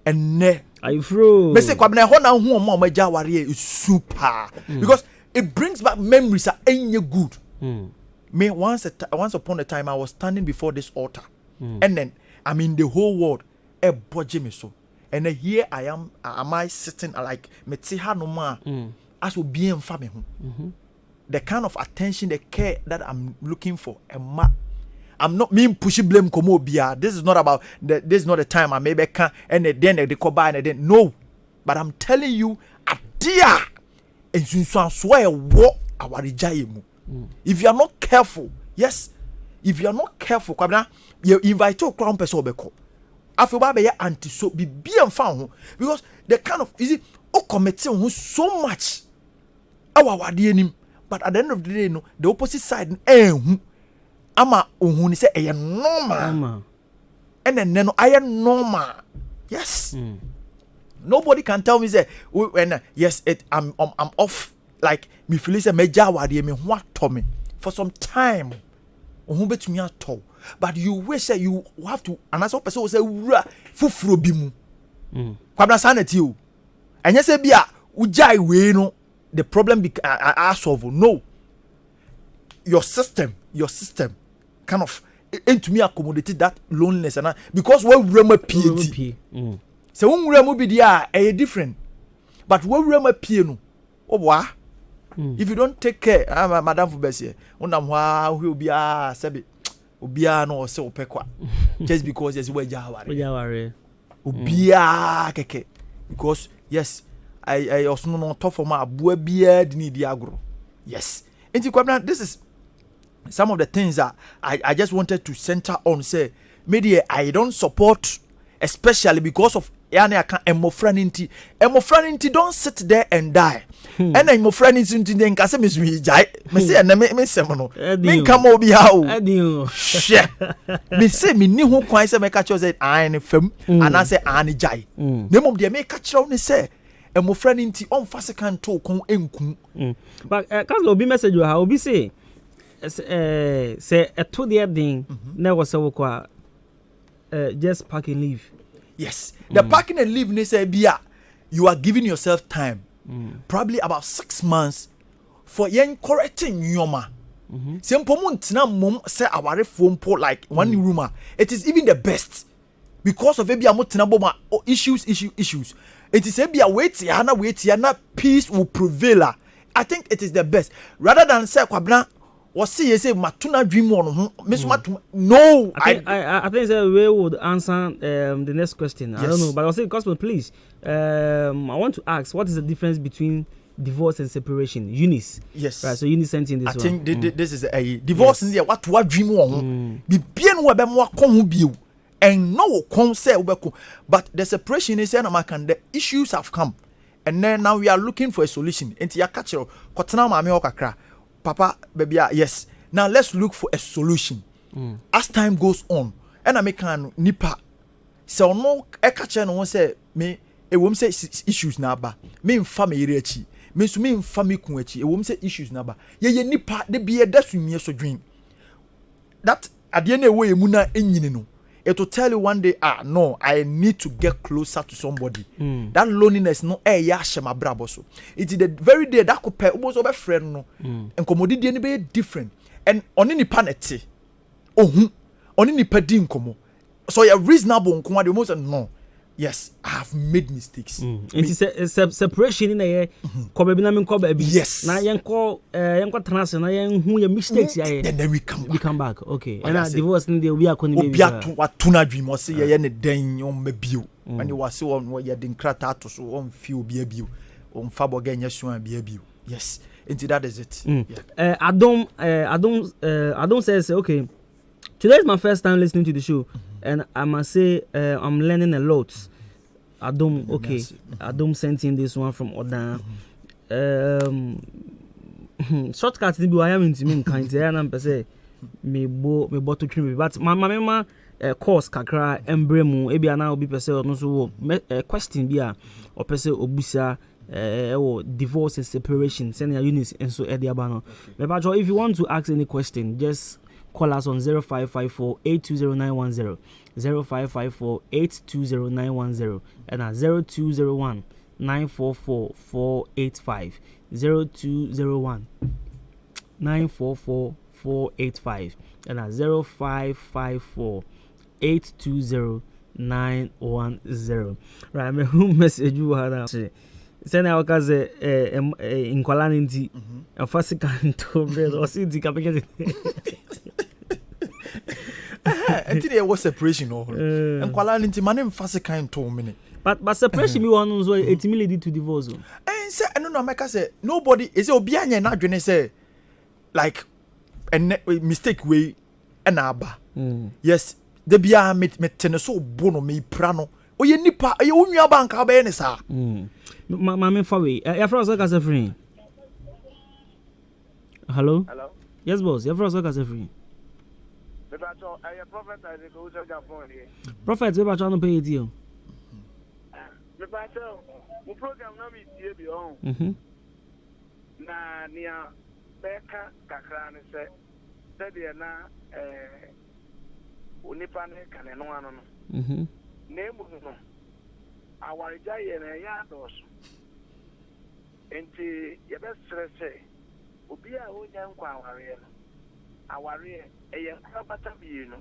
And ne I fro. Me say Kwabena ho na hu mo maja ware is super. Because it brings back memories that ain't good. Me once upon a time I was standing before this altar, and then I mean the whole world a budget me so, and then here I am I sitting like me tiha no ma as will be in family. The kind of attention, the care that I'm looking for, I'm not mean pushy blame komo bia. This is not about this is not the time I maybe can and then they go by and then no, but I'm telling you, dear. And so swear what our mu. If you are not careful, yes, if you are not careful, Kwabena, you invite your crown person beko. After ba be anti so be found because the kind of is it committing so much our nim, but at the end of the day, no, the opposite side ama ohun say e normal. And then I am normal. Yes. Nobody can tell me say when yes I'm off like me feel say meja wade me ho atome for some time ohun betumi ato but you wish say you have to and as person will say wura fufuro bi mu Kwabena sanity o enye say bia ujai we no the problem be solve no your system kind of into me accommodate that loneliness and because we wura PhD so when we be there different but when we are no if you don't take care madam for best unam wa will be sebi Obia no say opekwa. Just because yes we jaware. Obia keke because yes I also no top for my abua bia di ni di agro. Yes. Enti Kwabena, this is some of the things that I just wanted to center on. Say media I don't support, especially because of yani aka emofraninti don't sit there and die. And emofraninti then ka say me jai me say na me sem no me come obi ha o me say me ni ho kwan say me ka cho say an fam and I say an jai me mom dey me ka cho ne say emofraninti on fast can to kon enku but cause obi message you how obi say to the thing na was so kwa just pack and leave. Yes, the parking and leave, they say, Bia, you are giving yourself time, probably about 6 months for yen correcting yoma. Simple mum say our phone port like one rumor. It is even the best because of Abia Mutinaboma issues. It is Abia wait, peace will prevail. I think it is the best rather than say Kwabena. What say matuna dream on Miss Matuna? No, I think we would answer the next question. I don't know, but I'll say, Gospel, please. I want to ask, what is the difference between divorce and separation? Eunice. Yes. Right. So Eunice sent in this one. I think this is a divorce in there. What dream on? Be bien we be more con and no con say but the separation is the issues have come, and then now we are looking for a solution. Into your catcher, kotana mami okakra. Papa, baby, yes. Now let's look for a solution. As time goes on, and I make an nipa. So no, I catch no say me. A woman say issues naba. Me in family rechi. Me so me in family kunwechi. A woman say issues naba. Ye nipa de be a that's me so dream. That at the end of the way muna enyine. It will tell you one day, no, I need to get closer to somebody. That loneliness, no, my braboso. It is the very day that could pay almost over friend, no, and commodity any be different. And on any panety, on any pedin como. So you're reasonable, almost no. Yes, I have made mistakes. It is a separation in a yes. Now yanko transfer, now who your mistakes, then we come back. Okay, and I divorce in the we are going to be what tuna dream or say any day on me view. When you was so on what you didn't crack out to so on few be a view on fabo again, yes, one be a view. Yes, into that is it. I don't say okay. Today is my first time listening to the show, and I must say I'm learning a lot. Adom sent in this one from Odan. Shortcuts be I am into me kind and I say me to trim but my mama course kakra embremu ebi ana obi pese no so question bia or pese obusa divorce and separation send your units and so ediabano. If you want to ask any question, just call us on 0554-820910, 0554-820910, and at 0201-944-485, 0201-944-485, and at 0554-820-910. Right, my home message you had. Send our cousin in Qualanity a first canto bread or city capacity. Until there was separation, and Qualanity, my name first kind to minute. But separation, you want to 80 million to divorce. And say, I don't know, Mike, say, nobody is Obianya not going to say like a mistake way and abba. Yes, the Bia met Teneso Bono me prano. O ye nipa, ye unya banka be ne sa. Mama Fawi, your first work as a friend. Hello? Hello? Yes, boss. Your first work as a friend. Prophet, we are trying to pay it you. My program now is here on. Na nia beka kakra ne se de na onipa ne kane no ano no. Nemu no. Awarija ye na ya dos. Enti ye be stress obi a onya nkwa aware no. Aware eye abata bi no.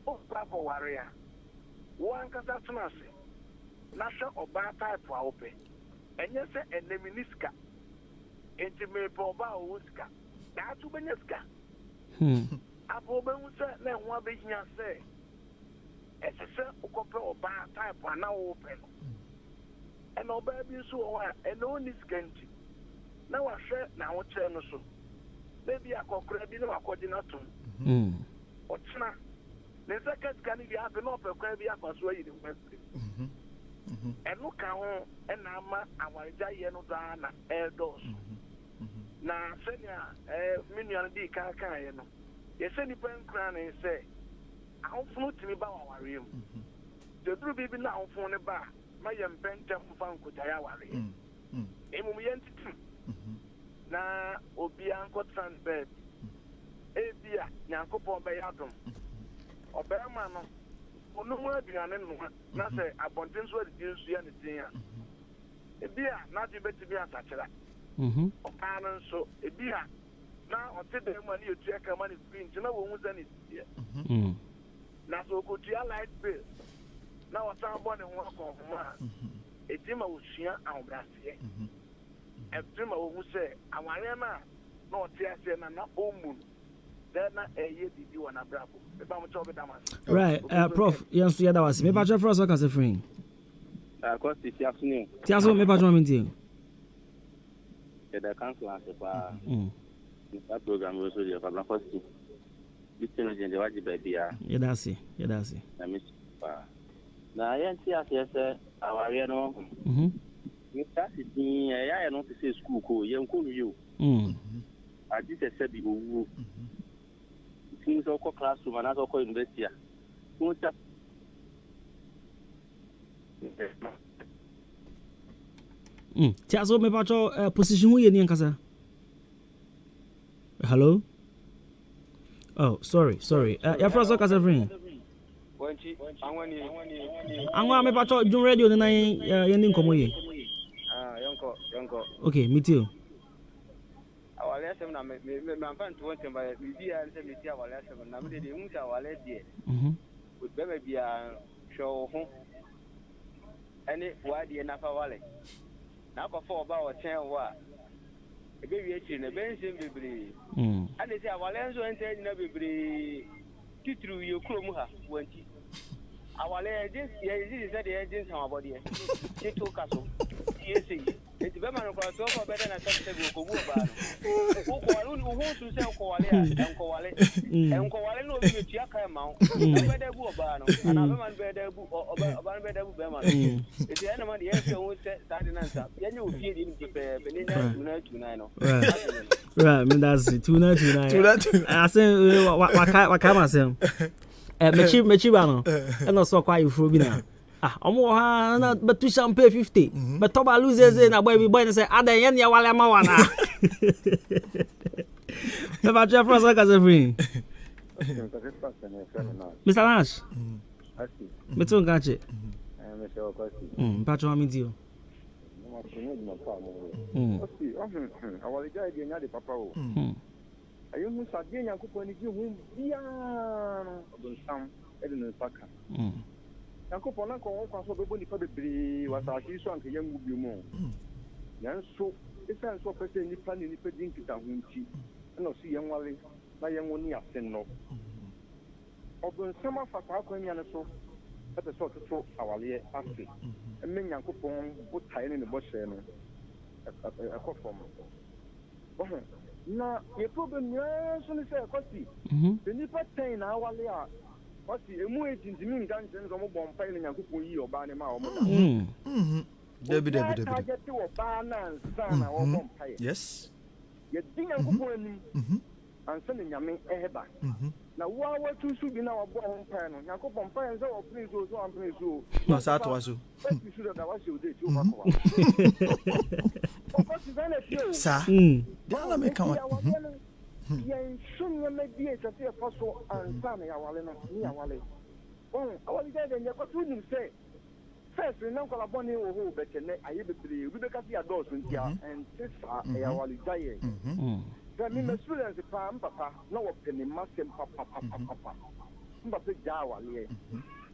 O kwa ko ware a. Wo ankasa tuna se. Na hwe oba type a ope. Enye se enemi niska. Enti me po ba o ska. Da tu benyeska. Aboben say na nwa be hia say. Esese ukope oba type ana open. And oba bi so wa and only scanty. Na wa hwe na wo kire no so. Baby akokora bi na wakodina tum. Otna. Ne second can be happen up a kwa bi akwaso yi de kwese. Enu ka ho na ama awarja ye no da na eldos. Na senya menu an di kan ye no. Ye se ni pen kran ne se ahofunu timi ba waware mu. De duru bi na ahofunu ne ba ma ye mpentem fa nkotaya ware. Emum ye ntitim. Na obi anko transbed. Ebia nyankopon be yadom. Obema no onu mu aduane no na se abonten so adi nsu ya ne tin ya. Ebia na di betimi atachera. Okan so ebia na ote de mu ani otu aka ma ne print na wo hu zani tie. Na so kotua light bill. Na wata bo ne ho akoma. Etima osua awbrase. Etima wo hu se aware na ote ase na omun. Then ye did you wanna bravo. Right, Prof, yes, yeah, that was me. But for us, I can say free. Costy, this afternoon. Tiazo, me patron meeting. The council answer for that program was really a Kwabena Costy. This thing is in the Waji baby. Yeah, that's it. Yeah, that's it. I miss now, I see as yes, our no. You start it, I know to say school, co, young cool you. I just said, you things all classroom and other university. Tiazo, me patron position we in Kasa. Hello? Oh, sorry. Yeah, first Kasa free. Angwa me patron June radio na yending komo ye. Yonko. Okay, me too. Our lesson, I'm fan to want to buy a media and send me our lesson. I'm ready to use our lady. Would better be a show home. And it why the enough valley. Now before about 10 what a baby in a bench in Bibri. And they say our lens went in a Bibri. Through your Krumuha, went our agents, yes, the agents are about here. She took us. Yes, it's better than a successful woman. Who to sell Koale and Koale and Koale no Chiaka amount. Better Bubano, and a woman better Beman. It's the enemy, yes, you would say that in answer. Then you will feed him to Benina 299. Right, that's 299. I say, what can I say? Mechibano, and also quite Frubina. Ha, but to champagne 50. But Toba loses in a baby boy and say, Ada Yanya Walamawana. Never Jeffers like as a free. Mr. Nash, Metun Gachi. Patron means you. Our guy, the papa. I use Sardinia coupon if you win beyond some Edna Paka. Yankopona ko kwa so bebo ni fa bebre wasasi so anka yam bi mu yanso esan so pese ni pa ni pa din kita hunti na so yan wale na yan woni asen no obon sama fa kwa kwa nya so ete so to awale afi emmen yankopon bo tae ni bo hye no akofom na ye problem ya so ni se Costy the ni pa ten na awale a Costy emu ejintimi ngan sen so mo bompa ni Nyankopon yi oba ne ma o mo Debi. Yes. Ye din Nyankopon anim ansa ne nyame eheba na wo wa tusu bi na wo bo ho mpa no Nyankopon mpa ense wo prince so am prince so na sa to aso tusu da wa se o de ti o ba ko Costy zane ti sa dala me kan yen sunya me die tete faso ansa na ya wale no ni ya wale awali de nje ko tu nim say first na ko la boni wo ho be kene aye bebre we be ka ti adults ntia and sisa ya wale jaye me experience pa papa na wo peni masem papa mba ja wale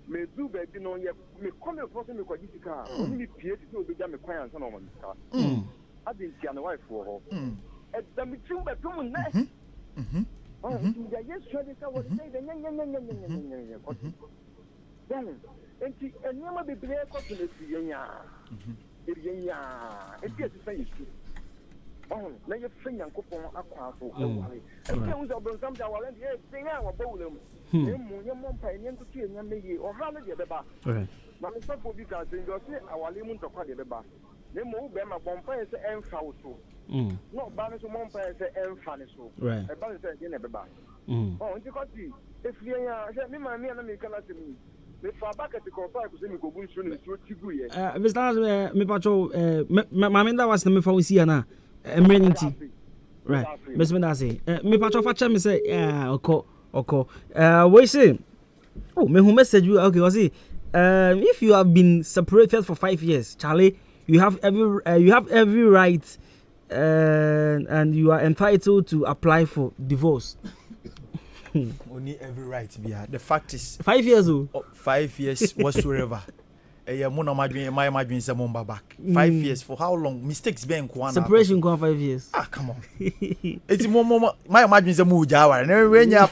me du be bi no ye me come for me ko jisika oni mi pie ti obi ja me kwan ansa na o ma adin tia na wife wo ho edamitim be tum na Oh, yeah, yes, this I was saying, then, and you might be brave for the oh, let your finger coupon aqua for and things of some hour and yes, sing our bowlum. Your mom pay to see and maybe or how the other bar. But it's not for because in your say our limit to quite the bar. They move them a bonfire and foul. No balance of one pair and funny so. Right. A balance in a bar. Oh, and you got see if you are me, my man, and me cannot see me. Mr. Me pacho my menda was me for see na emergency right Miss Mendasi me pacho fa che me say oko we say oh me who message you okay was see if you have been separated for 5 years Charlie you have every right and you are entitled to apply for divorce. Only every right be the fact is 5 years 5 years whatsoever. My imagine some back 5 years for how long? Mistakes being separation 5 years. Come on. It's more my imagine some jawa and when you have